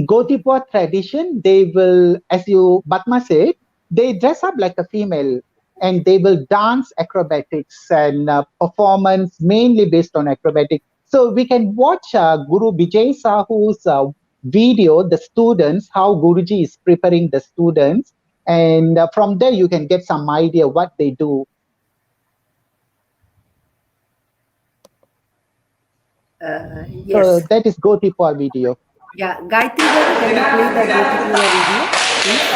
Gotipur tradition, they will, as you Batma said, they dress up like a female, and they will dance acrobatics and performance mainly based on acrobatics. So we can watch Guru Vijay Sahu's video, the students, how Guruji is preparing the students. And from there, you can get some idea what they do. So Yes. that is Gotipur video. Yeah, Gayatri garu, can you play the Gotipuva video, please?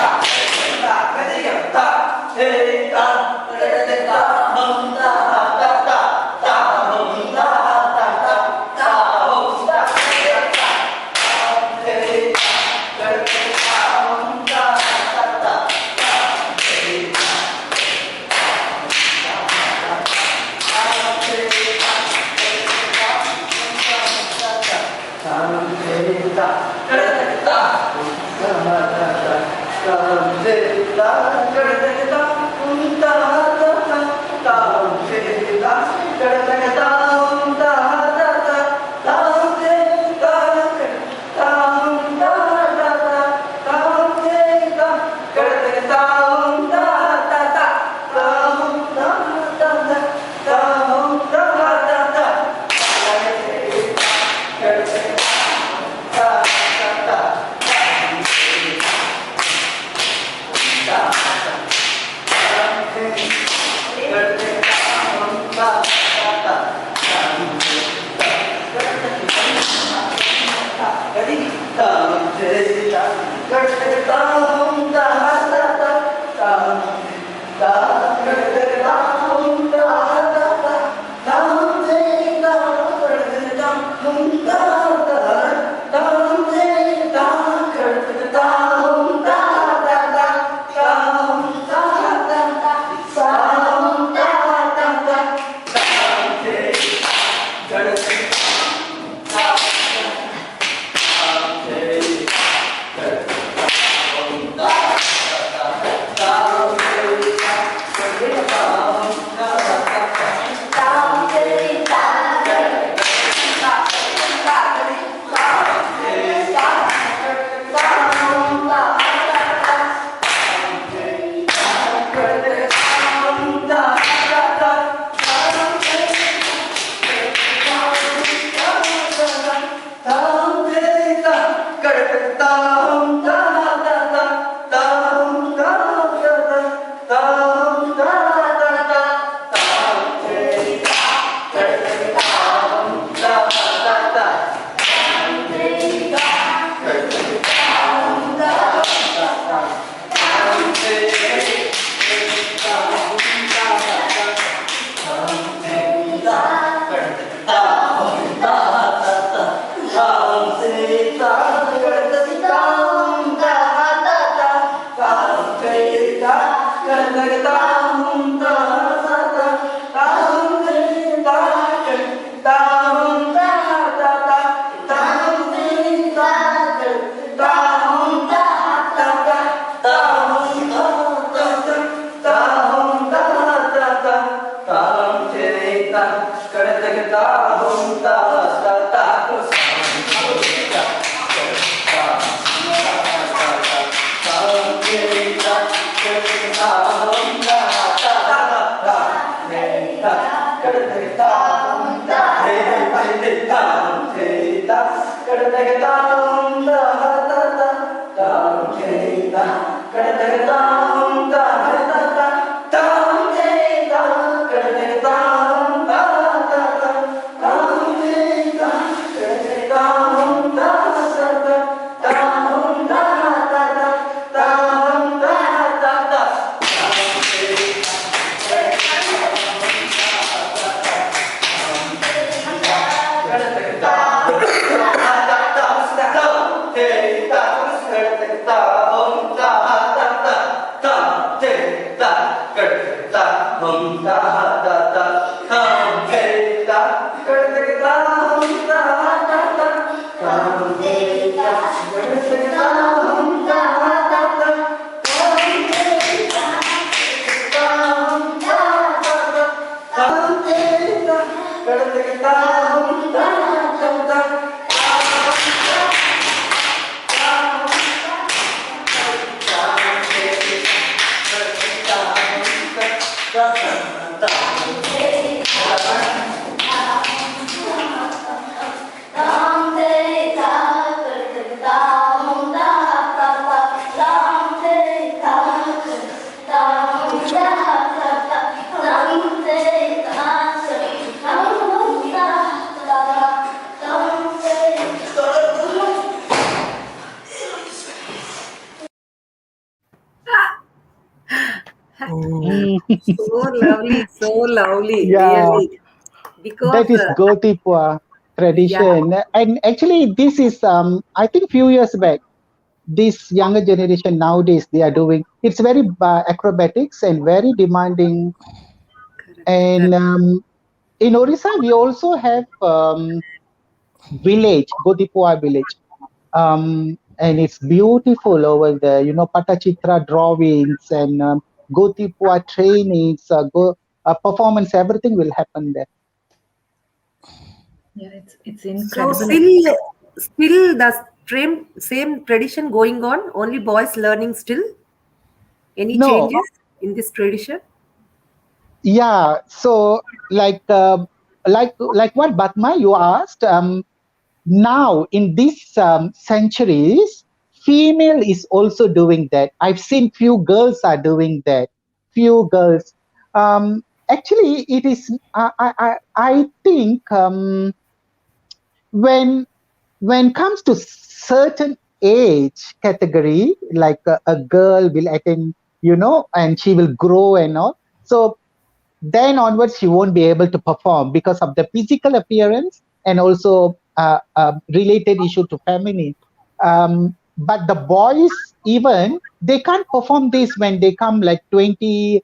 So lovely, Yeah, really. Because, that is Gotipua yeah, tradition. And actually, this is, I think, few years back, this younger generation nowadays, they are doing, it's very acrobatics and very demanding. correct, And correct. in Orissa, we also have village, Gotipua village. And it's beautiful over there, Patachitra drawings and Gotipua trainings, performance, everything will happen there. Yeah, it's So incredible. still the same tradition going on. Only boys learning still. Any No, changes in this tradition? yeah. So like like what Batma you asked, now in these centuries, female is also doing that. I've seen few girls are doing that. Few girls. Actually, it is. I think when comes to certain age category, like a girl will attend, and she will grow and all. So then onwards, she won't be able to perform because of the physical appearance and also related issue to feminine. But the boys, even they can't perform this when they come like 20,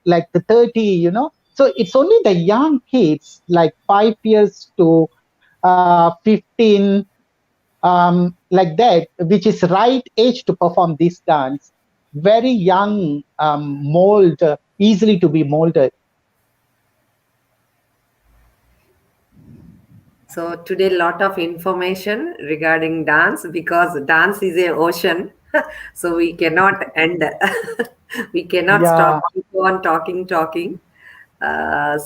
like the 30, So it's only the young kids, like 5 years to 15, like that, which is right age to perform this dance. Very young, mold, easily to be molded. So today, lot of information regarding dance because dance is a ocean, so we cannot end. We cannot stop. Yeah. Keep on talking.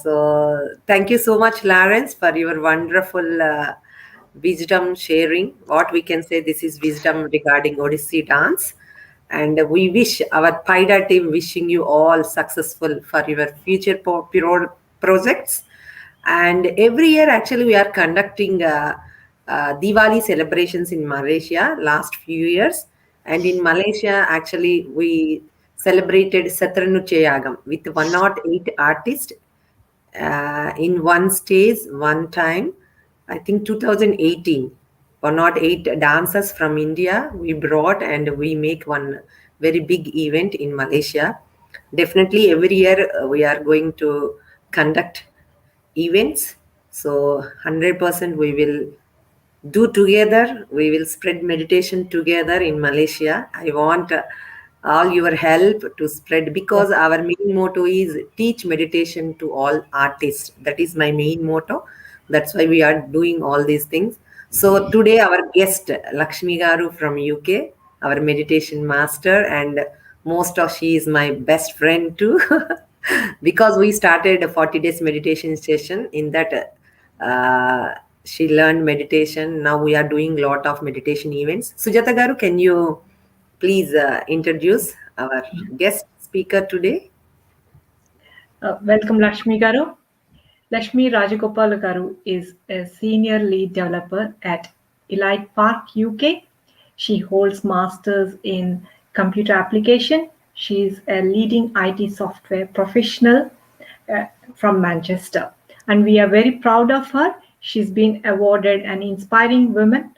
So thank you so much, Lawrence, for your wonderful wisdom sharing. What we can say, this is wisdom regarding Odissi dance. And we wish our PIDA team wishing you all successful for your future projects. And every year, actually, we are conducting Diwali celebrations in Malaysia last few years. And in Malaysia, actually, we celebrated Satranuchayagam with 108 artists in one stage, one time. I think 2018, 108 dancers from India we brought and we make one very big event in Malaysia. Definitely every year we are going to conduct events. So 100% we will do together. We will spread meditation together in Malaysia. I want all your help to spread because our main motto is teach meditation to all artists. That is my main motto. That's why we are doing all these things. So today our guest Lakshmi Garu from UK, our meditation master, and most of she is my best friend too. Because we started a 40 days meditation session in that she learned meditation. Now we are doing a lot of meditation events. Sujata Garu, can you please introduce our guest speaker today? Welcome, Lakshmi Garu. Lakshmi Rajagopal Garu is a senior lead developer at Elite Park, UK. She holds masters in computer application. She is a leading IT software professional from Manchester, and we are very proud of her. She's been awarded an Inspiring Women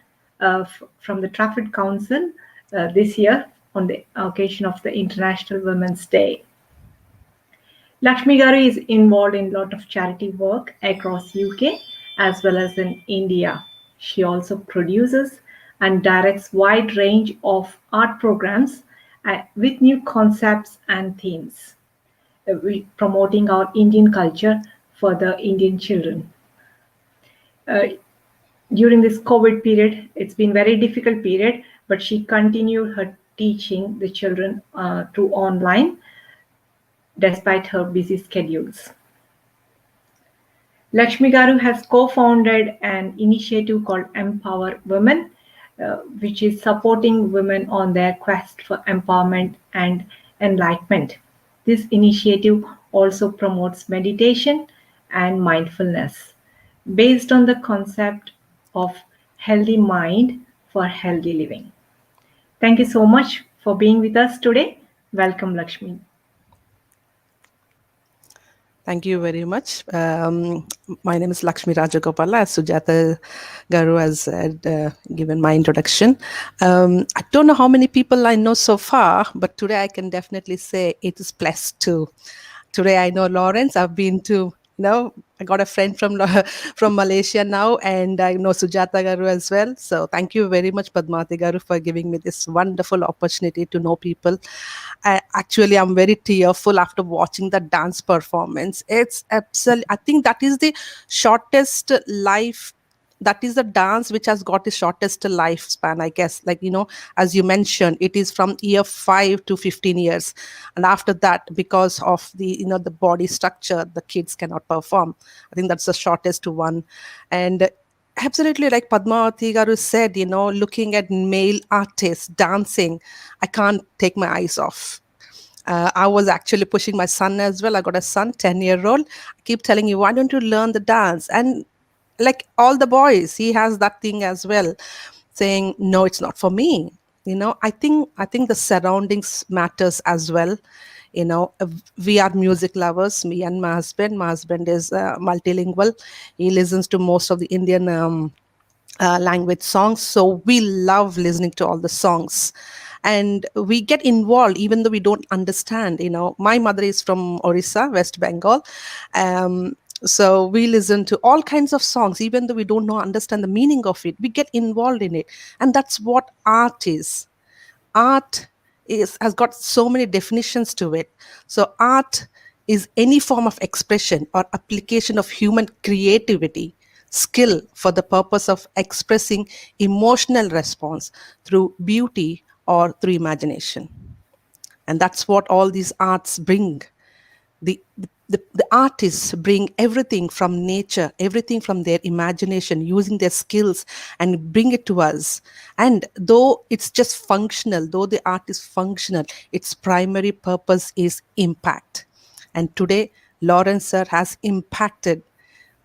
from the Trafford Council this year on the occasion of the International Women's Day. Lakshmi Garu is involved in a lot of charity work across UK as well as in India. She also produces and directs wide range of art programs with new concepts and themes, promoting our Indian culture for the Indian children. Uh, During this COVID period, it's been very difficult period, but she continued her teaching the children through online despite her busy schedules. Lakshmi Garu has co-founded an initiative called Empower Women, which is supporting women on their quest for empowerment and enlightenment. This initiative also promotes meditation and mindfulness based on the concept of healthy mind for healthy living. Thank you so much for being with us today. Welcome, Lakshmi. Thank you very much. My name is Lakshmi Rajagopala, as Sujata Garu has given my introduction. I don't know how many people I know so far, but today I can definitely say it is blessed too. Today I know Lawrence. I've been to, I got a friend from from Malaysia now, and I know Sujata Garu as well. So thank you very much, Padmati Garu, for giving me this wonderful opportunity to know people. I'm very tearful after watching the dance performance. It's absolutely, I think that is the shortest life. That is the dance which has got the shortest lifespan, I guess. As you mentioned, it is from year 5 to 15 years. And after that, because of the body structure, the kids cannot perform. I think that's the shortest one. And absolutely, like Padmavati Garu said, looking at male artists dancing, I can't take my eyes off. I was actually pushing my son as well. I got a son, 10-year-old. I keep telling you, why don't you learn the dance? And like all the boys, he has that thing as well. saying, no, it's not for me. I think the surroundings matters as well. We are music lovers, me and my husband. My husband is multilingual. He listens to most of the Indian language songs, so we love listening to all the songs, and we get involved even though we don't understand. My mother is from Orissa, West Bengal. So we listen to all kinds of songs even though we don't know understand the meaning of it. We get involved in it, and that's what art is. Art has got so many definitions to it. So art is any form of expression or application of human creativity, skill for the purpose of expressing emotional response through beauty or through imagination. And that's what all these arts bring. The artists bring everything from nature, everything from their imagination, using their skills, and bring it to us. And though it's just functional, though the art is functional, its primary purpose is impact. And today, Lawrence sir has impacted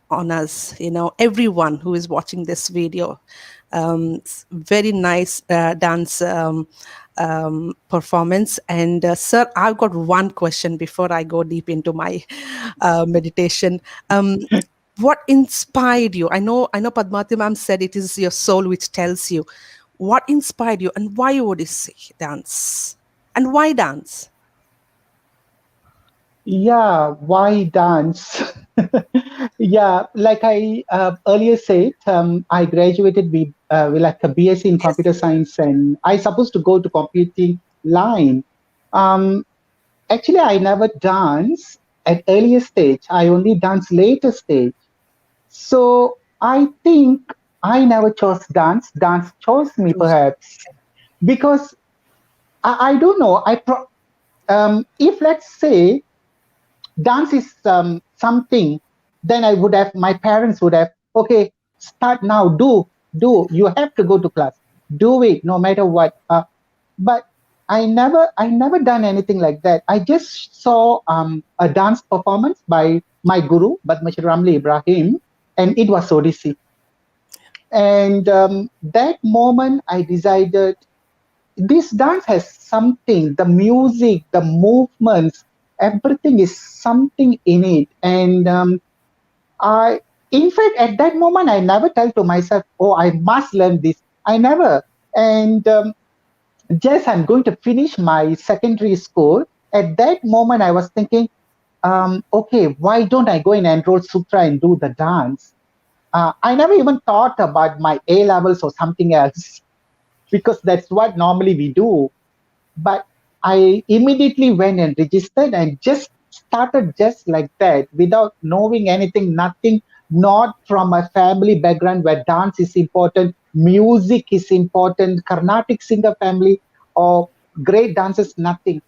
on us, everyone who is watching this video. Very nice dance performance. And sir, I've got one question before I go deep into my meditation. What inspired you? I know Padmati ma'am said it is your soul which tells you. What inspired you, and why Odissi dance? And why dance? Yeah, why dance? Yeah, like I earlier said, I graduated with like a BSc in Yes. computer science, and I supposed to go to computing line. Um, Actually, I never dance at earlier stage. I only dance later stage. So I think I never chose dance. Dance chose me, Choose. perhaps, because I don't know. If let's say dance is something, then I would have, my parents would have, okay, start now, do, you have to go to class, do it no matter what. But I never done anything like that. I just saw a dance performance by my guru, Badmachi Ramli Ibrahim, and it was Odissi. And that moment I decided this dance has something, the music, the movements, everything is something in it. And I, in fact, at that moment, I never tell to myself, oh, I must learn this. I never. And just I'm going to finish my secondary school. At that moment, I was thinking, okay, why don't I go and enroll Sutra and do the dance? I never even thought about my A levels or something else because that's what normally we do. But I immediately went and registered and just started just like that without knowing anything, nothing, not from a family background where dance is important, music is important, Carnatic singer family or great dancers, nothing.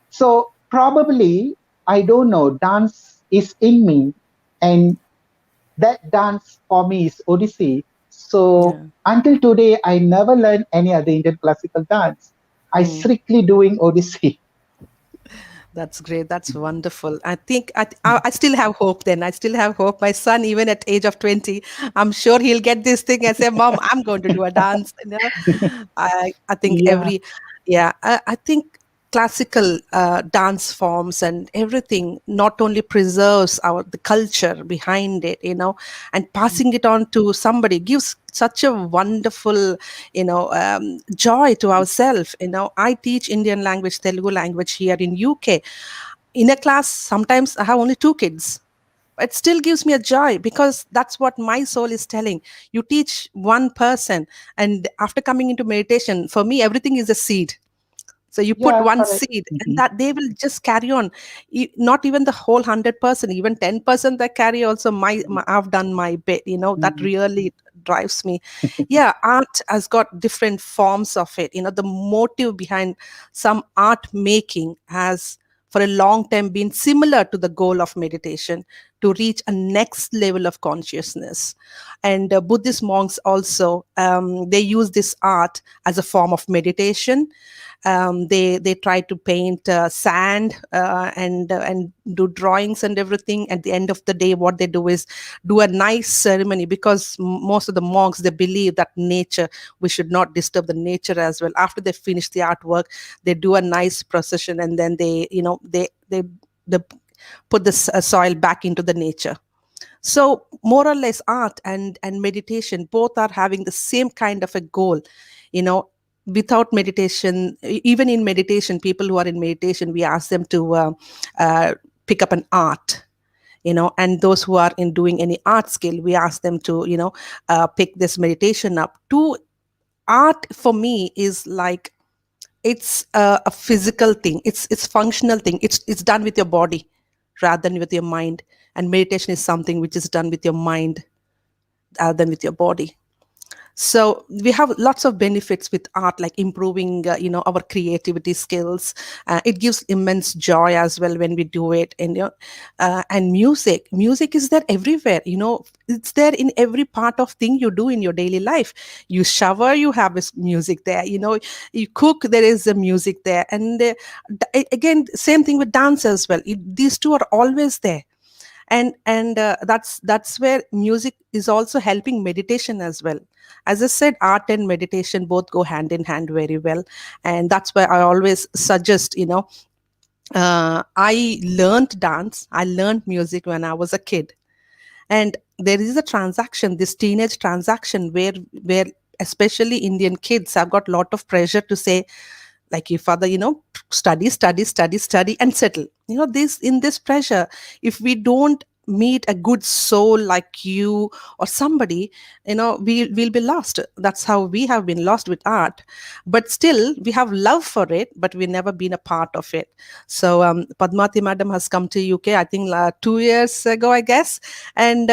So probably, I don't know, dance is in me, and that dance for me is Odissi. So Yeah. until today, I never learned any other Indian classical dance. I strictly doing Odissi. That's great. That's wonderful. I think I still have hope then. I still have hope. My son, even at age of 20, I'm sure he'll get this thing and say, Mom, I'm going to do a dance. I think Yeah, yeah, I think classical dance forms and everything not only preserves the culture behind it, and passing it on to somebody gives such a wonderful, joy to ourselves. I teach Indian language, Telugu language here in UK. In a class, sometimes I have only two kids. It still gives me a joy because that's what my soul is telling. You teach one person, and after coming into meditation, for me everything is a seed. So you put yeah, one correct. seed, and Mhm, that they will just carry on. Not even the whole 100%, even 10% that carry also I've done my bit. That mhm. really drives me. Yeah, art has got different forms of it. The motive behind some art making has for a long time been similar to the goal of meditation, to reach a next level of consciousness. And Buddhist monks also, they use this art as a form of meditation. They try to paint sand and do drawings and everything. At the end of the day, what they do is do a nice ceremony, because most of the monks, they believe that nature, we should not disturb the nature as well. After they finish the artwork, they do a nice procession, and then they put the soil back into the nature. So more or less, art and meditation both are having the same kind of a goal. you know Without meditation, even in meditation, people who are in meditation, we ask them to pick up an art. And those who are in doing any art skill, we ask them to pick this meditation up. To art, for me, is like, it's a physical thing, it's functional thing, it's done with your body rather than with your mind. And meditation is something which is done with your mind rather than with your body. So we have lots of benefits with art, like improving our creativity skills. It gives immense joy as well when we do it. And music is there everywhere. It's there in every part of thing you do in your daily life. You shower, you have this music there. You cook, there is a music there. And again, same thing with dance as well. These two are always there. And that's where music is also helping meditation as well. As I said, art and meditation both go hand in hand very well. And that's why I always suggest, I learned music when I was a kid. And there is a transaction, this teenage transaction, where especially Indian kids have got a lot of pressure to say, like, your father, study, and settle. In this pressure, if we don't meet a good soul like you or somebody, we'll be lost. That's how we have been lost with art. But still, we have love for it, but we've never been a part of it. So Padmati madam has come to UK, I think 2 years ago, I guess. And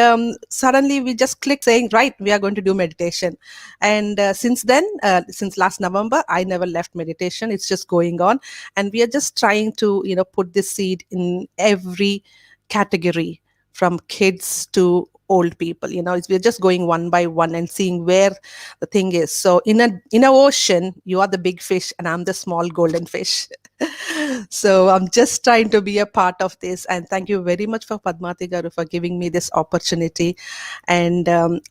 suddenly we just clicked saying, right, we are going to do meditation. And since then, since last November, I never left meditation. It's just going on. And we are just trying to, put this seed in every category, from kids to old people. We're just going one by one and seeing where the thing is. So in a ocean, you are the big fish and I'm the small golden fish. So I'm just trying to be a part of this. And thank you very much for Padmati Garu for giving me this opportunity. And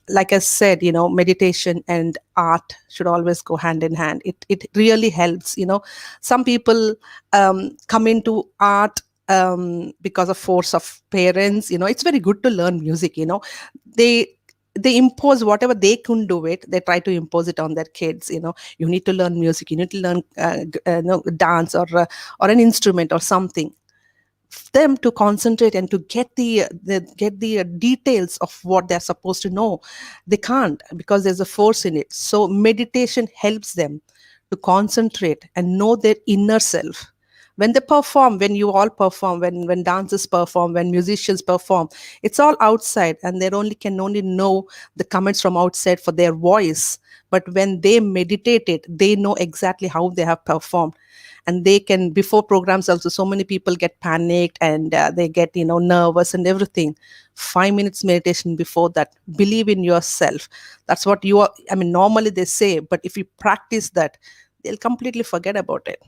like I said, meditation and art should always go hand in hand. It really helps. Some people come into art because of force of parents. It's very good to learn music. They impose whatever they couldn't do it, they try to impose it on their kids. You need to learn music, you need to learn dance or an instrument or something. Them to concentrate and to get the details of what they're supposed to know, they can't, because there's a force in it. So meditation helps them to concentrate and know their inner self. When they perform, when you all perform, when dancers perform, when musicians perform, it's all outside, and they can only know the comments from outside for their voice. But when they meditate it, they know exactly how they have performed. And they can, before programs also, so many people get panicked and they get nervous and everything. 5 minutes meditation before that, believe in yourself. That's what you are. Normally they say, but if you practice that, they'll completely forget about it.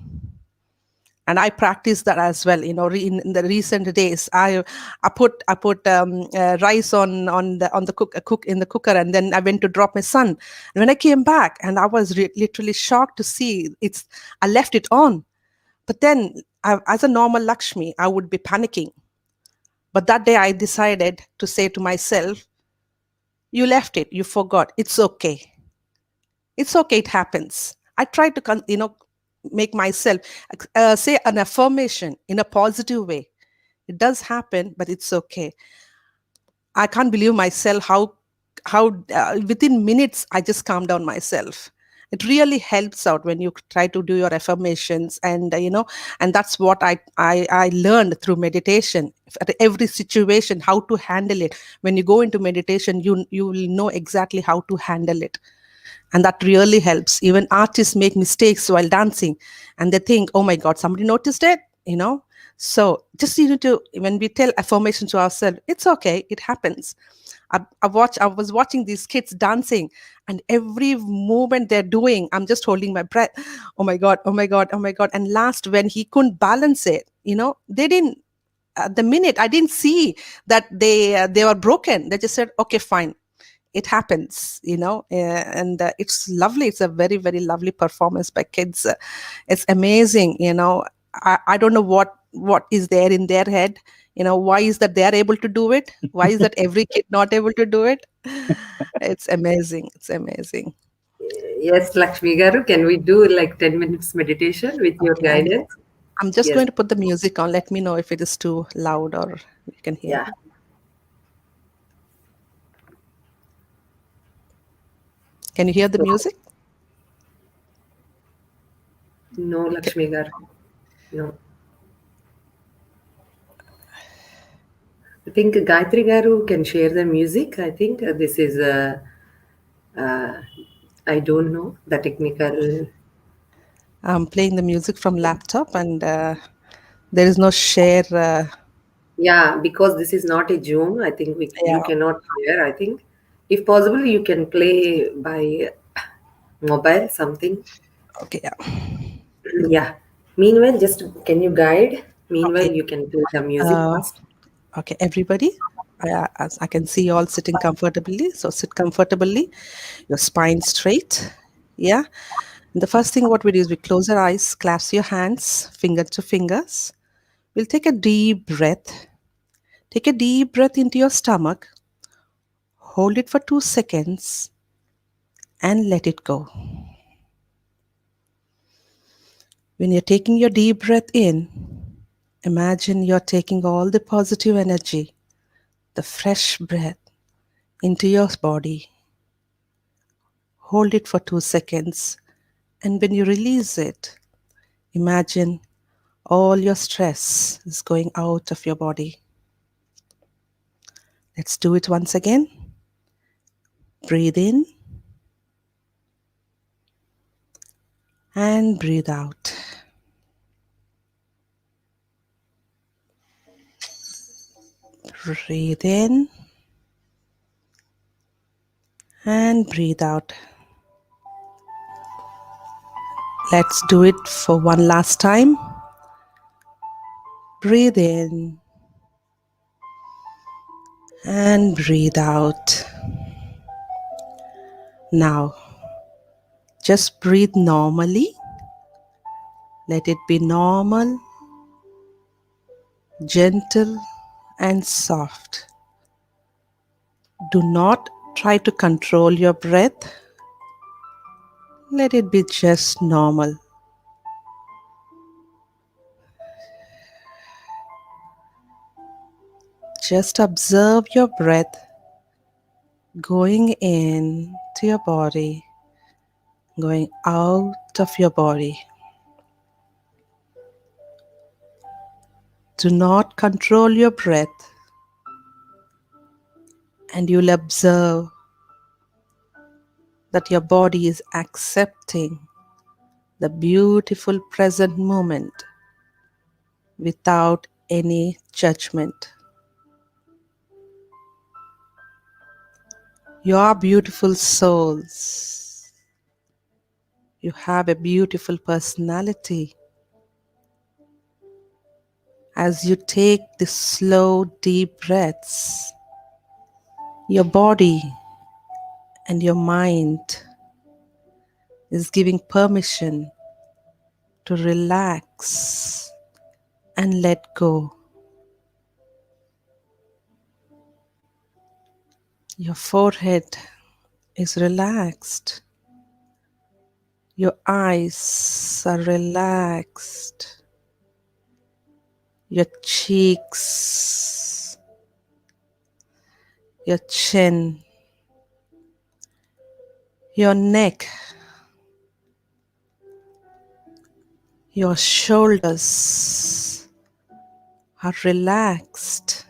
And I practice that as well. In the recent days, I put rice on the cook in the cooker, and then I went to drop my son. And when I came back, and I was literally shocked to see I left it on. But then, as a normal Lakshmi, I would be panicking. But that day, I decided to say to myself, "You left it. You forgot. It's okay. It's okay. It happens." I tried to make myself say an affirmation in a positive way. It does happen, but it's okay. I can't believe myself how within minutes I just calmed down myself. It really helps out when you try to do your affirmations, and and that's what I learned through meditation. At every situation, how to handle it. When you go into meditation, you will know exactly how to handle it. And that really helps. Even artists make mistakes while dancing, and they think, oh my God, somebody noticed it, So just you need to, when we tell affirmation to ourselves, it's okay, it happens. I was watching these kids dancing, and every movement they're doing, I'm just holding my breath. Oh my God, oh my God, oh my God. And last, when he couldn't balance it, they didn't, at the minute, I didn't see that they were broken. They just said, okay, fine, it happens, and it's lovely. It's a very, very lovely performance by kids. It's amazing. I don't know what is there in their head. Why is that they're able to do it? Why is that every kid not able to do it? It's amazing. It's amazing. Yes, Lakshmi Garu, can we do like 10 minutes meditation with your Okay, guidance? I'm just Yes. going to put the music on. Let me know if it is too loud or you can hear. Yeah. Can you hear the music? No, Okay. Lakshmi Garu. No. I think Gayatri Garu can share the music. I think this is, I don't know, the technical. I'm playing the music from laptop, and there is no share. Yeah, because this is not a Zoom. I think you Yeah. cannot share. I think if possible, you can play by mobile something. Okay. Yeah. Yeah. Meanwhile, just can you guide? Meanwhile, Okay. you can play the music Uh, first. okay, everybody. As I can see you all sitting comfortably, so sit comfortably, your spine straight. Yeah. And the first thing what we do is we close our eyes, clasp your hands, finger to fingers. We'll take a deep breath. Take a deep breath into your stomach. Hold it for 2 seconds and let it go. When you're taking your deep breath in, imagine you're taking all the positive energy, the fresh breath into your body. Hold it for 2 seconds, and when you release it, imagine all your stress is going out of your body. Let's do it once again. Breathe in and breathe out. Breathe in and breathe out. Let's do it for one last time. Breathe in and breathe out. Now, just breathe normally. Let it be normal, gentle, and soft. Do not try to control your breath. Let it be just normal. Just observe your breath going in to your body, going out of your body. Do not control your breath, and you'll observe that your body is accepting the beautiful present moment without any judgment. You are beautiful souls. You have a beautiful personality. As you take the slow, deep breaths, your body and your mind is giving permission to relax and let go. Your forehead is relaxed. Your eyes are relaxed. Your cheeks, your chin, your neck, your shoulders are relaxed.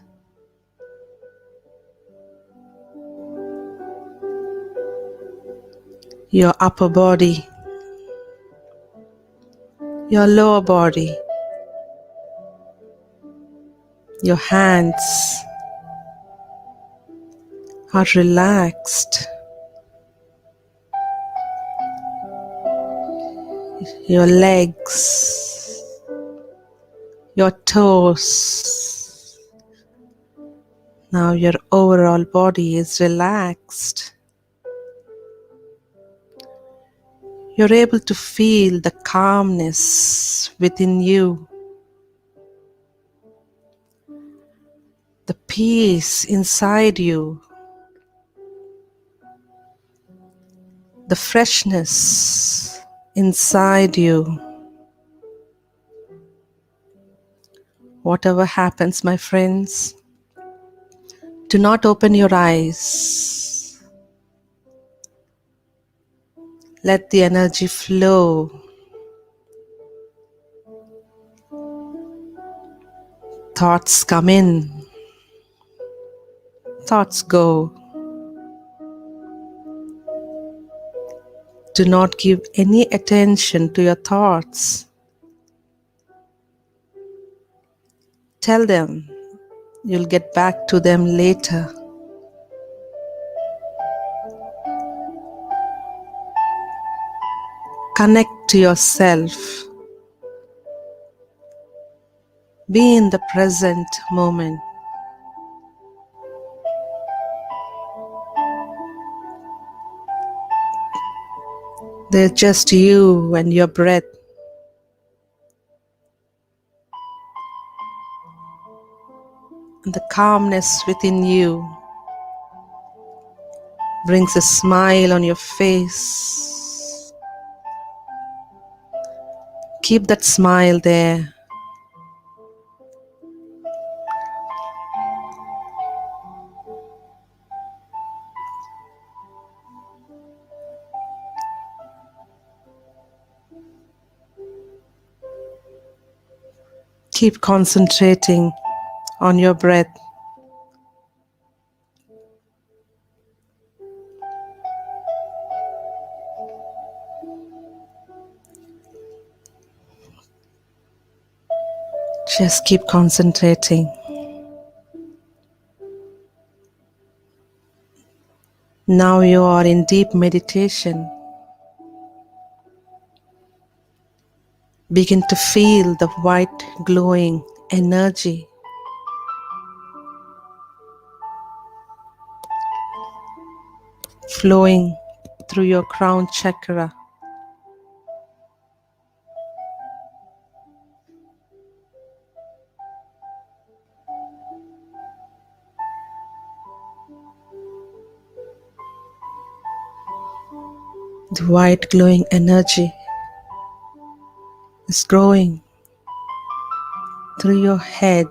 Your upper body, your lower body, Your hands are relaxed. Your legs, your toes. Now your overall body is relaxed. You're able to feel the calmness within you, the peace inside you, the freshness inside you. Whatever happens, my friends, do not open your eyes. Let the energy flow. Thoughts come in, thoughts go. Do not give any attention to your thoughts. Tell them you'll get back to them later. Connect to yourself. Be in the present moment. There's just you and your breath. And the calmness within you brings a smile on your face. Keep that smile there. Keep concentrating on your breath. Just keep concentrating. Now you are in deep meditation. Begin to feel the white glowing energy flowing through your crown chakra. The white glowing energy is growing through your head,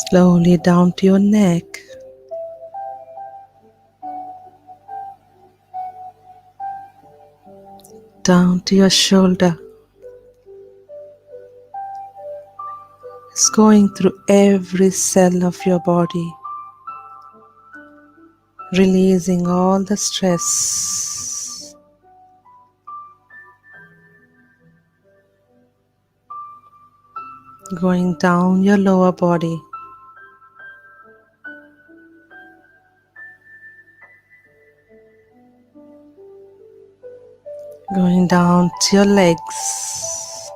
slowly down to your neck, down to your shoulder. It's going through every cell of your body, releasing all the stress. Going down your lower body, going down to your legs,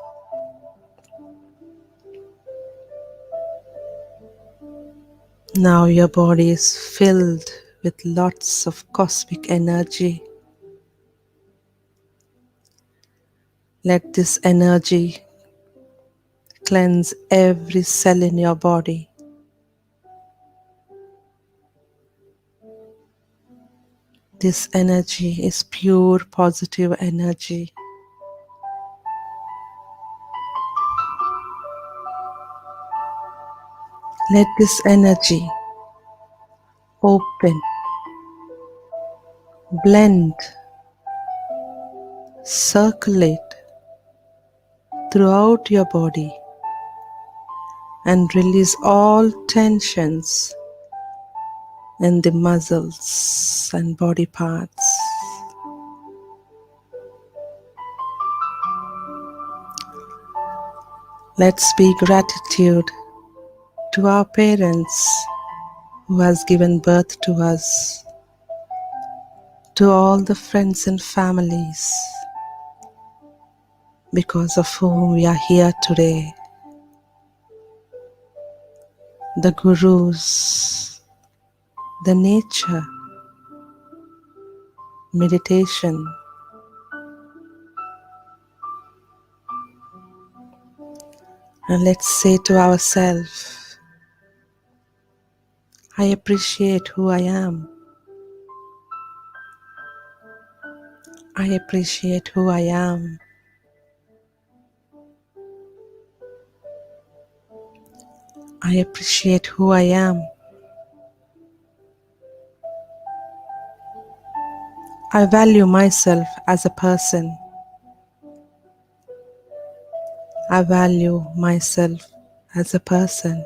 now your body is filled with lots of cosmic energy. Let this energy cleanse every cell in your body. This energy is pure positive energy. Let this energy open, blend, circulate throughout your body and release all tensions in the muscles and body parts. Let's be gratitude to our parents who has given birth to us, to all the friends and families because of whom we are here today, the gurus, the nature, meditation, and let's say to ourselves, I appreciate who I am. I appreciate who I am. I appreciate who I am. I value myself as a person. I value myself as a person.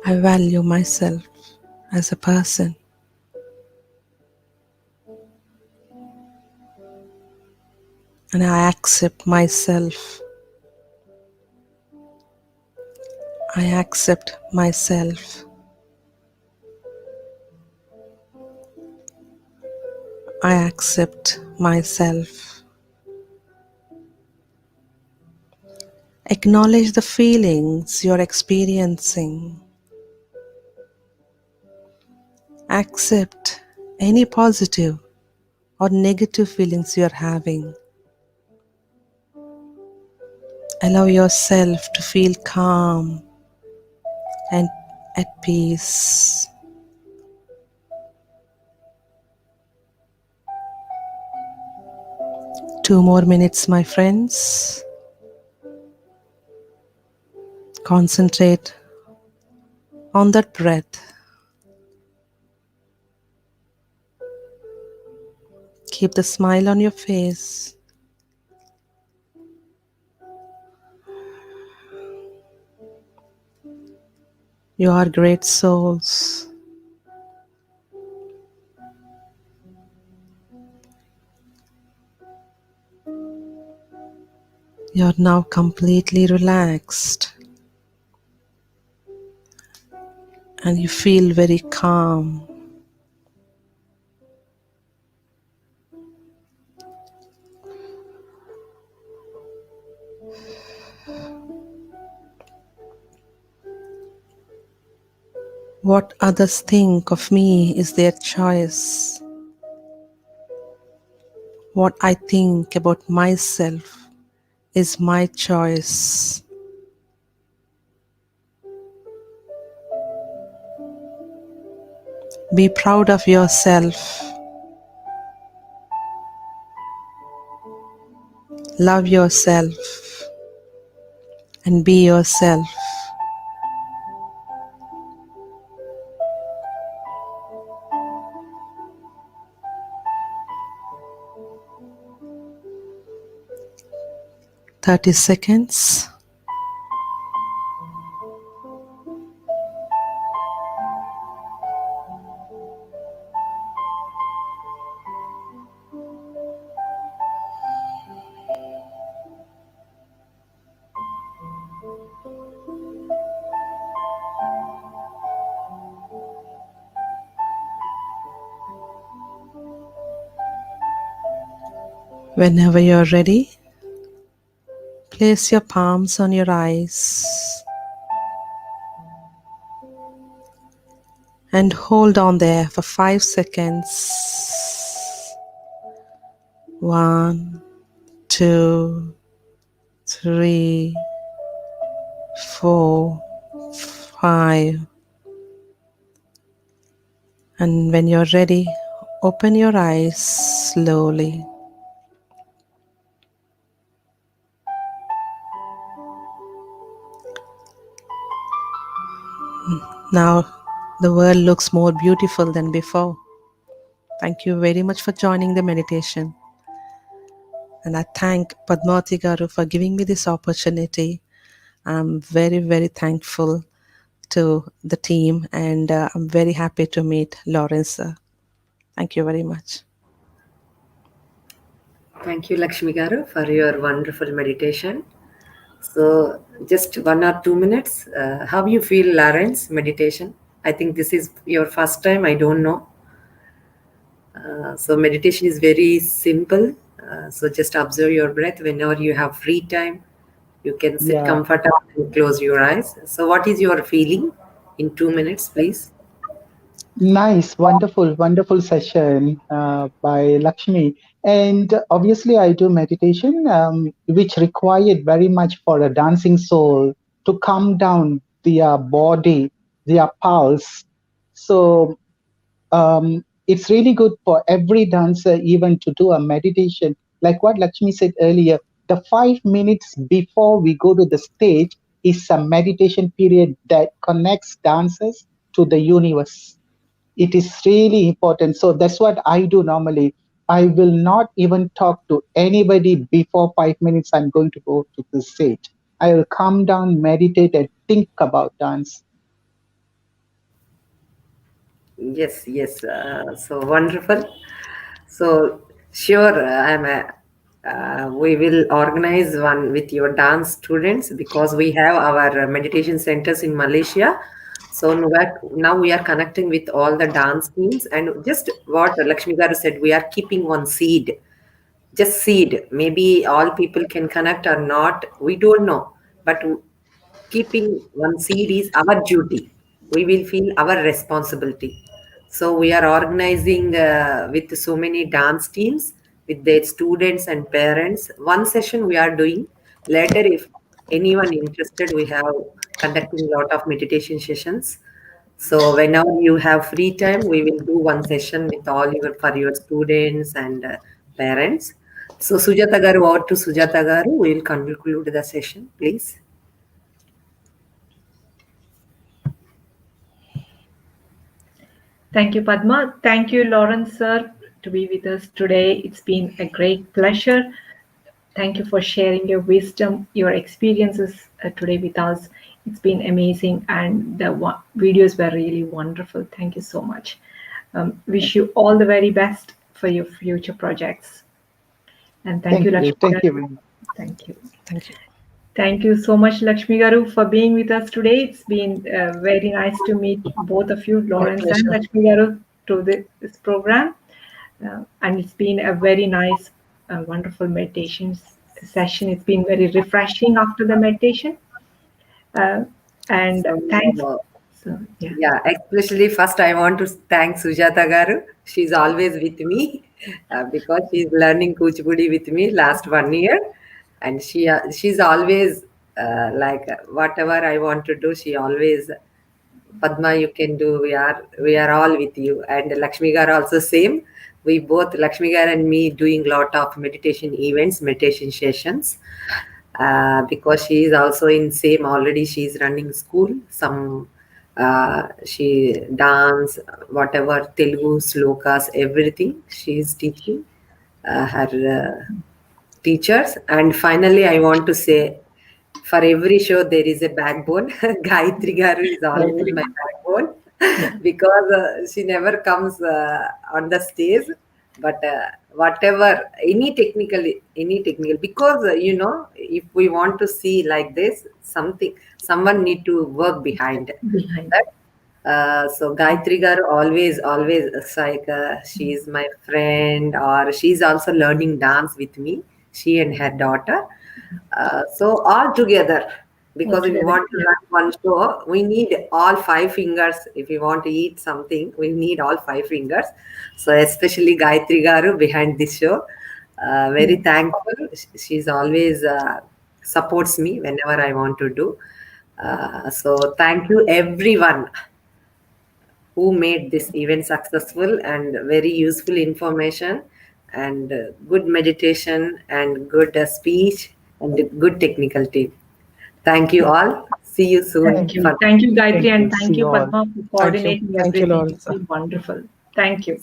I value myself as a person. And I accept myself. I accept myself. I accept myself. Acknowledge the feelings you're experiencing. Accept any positive or negative feelings you're having. Allow yourself to feel calm and at peace. Two more minutes, my friends. Concentrate on that breath. Keep the smile on your face. You are great souls. You are now completely relaxed and you feel very calm. What others think of me is their choice. What I think about myself is my choice. Be proud of yourself. Love yourself and be yourself. "30 seconds. Whenever you're ready, place your palms on your eyes and hold on there for 5 seconds. 1, 2, 3, 4, 5. And when you're ready, open your eyes slowly. Now the world looks more beautiful than before. Thank you very much for joining the meditation. And I thank Padmavati Garu for giving me this opportunity. I'm very, very thankful to the team and I'm very happy to meet Lawrence. Thank you very much. Thank you, Lakshmi Garu, for your wonderful meditation. So, just 1 or 2 minutes. How you feel, Lawrence, meditation? I think this is your first time. I don't know. So, meditation is very simple. So, just observe your breath whenever you have free time. You can sit Yeah. comfortable and close your eyes. So, what is your feeling in 2 minutes, please? Nice, wonderful session by Lakshmi. And obviously, I do meditation, which required very much for a dancing soul to calm down their body, their pulse. So it's really good for every dancer, even to do a meditation. Like what Lakshmi said earlier, the 5 minutes before we go to the stage is a meditation period that connects dancers to the universe. It is really important. So that's what I do normally. I will not even talk to anybody before 5 minutes I'm going to go to the stage. I will calm down, meditate, and think about dance. Yes, yes. So wonderful. So sure, we will organize one with your dance students because we have our meditation centers in Malaysia. So now we are connecting with all the dance teams, and just what Lakshmi Garu said, we are keeping one seed, just seed. Maybe all people can connect or not. We don't know, but keeping one seed is our duty. We will feel our responsibility. So we are organizing with so many dance teams with their students and parents. One session we are doing. Later, if anyone interested, we have conducting a lot of meditation sessions. So whenever you have free time, we will do one session with all your for your students and parents. So Sujata Garu, over to Sujata Garu. We will conclude the session, please. Thank you, Padma. Thank you, Lawrence, sir, to be with us today. It's been a great pleasure. Thank you for sharing your wisdom, your experiences today with us. It's been amazing, and the videos were really wonderful. Thank you so much. Wish you all the very best for your future projects. And thank you, Lakshmi Thank you Garu. very much. Thank you. Thank you. Thank you so much, Lakshmi Garu, for being with us today. It's been very nice to meet both of you, My Lawrence and pleasure. Lakshmi Garu, through this program. And it's been a very nice, wonderful meditation session. It's been very refreshing after the meditation. And thanks. So, So, yeah. yeah, especially first I want to thank Sujata Garu. She's always with me because she's learning Kuchipudi with me last 1 year, and she's always like whatever I want to do, she always Padma, you can do. We are all with you, and Lakshmi Garu also same. We both Lakshmi Garu and me doing lot of meditation events, meditation sessions. Because she is also in same already. She is running school. Some she dance, whatever Telugu slokas, everything she is teaching her teachers. And finally, I want to say, for every show there is a backbone. Gayatri Garu is always my backbone because she never comes on the stage, but whatever any technical, because if we want to see like this, someone need to work behind Behind. that. So Gayatri Garu always it's like she's my friend, or she's also learning dance with me. She and her daughter. So all together, because if we Altogether, want to run one show, we need all 5 fingers. If we want to eat something, we need all 5 fingers. So especially Gayatri Garu behind this show. Very thankful. She's always supports me whenever I want to do. So thank you everyone who made this event successful and very useful information and good meditation and good speech and good technical team. Thank you all. See you soon. Thank you. For Thank you, Gayatri, and See thank you you, all. Padma, for Thank you. coordinating Thank you, everything. Lawrence. It's been wonderful. Thank you.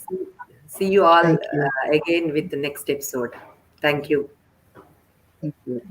see you all Thank you. again with the next episode. Thank you. Thank you.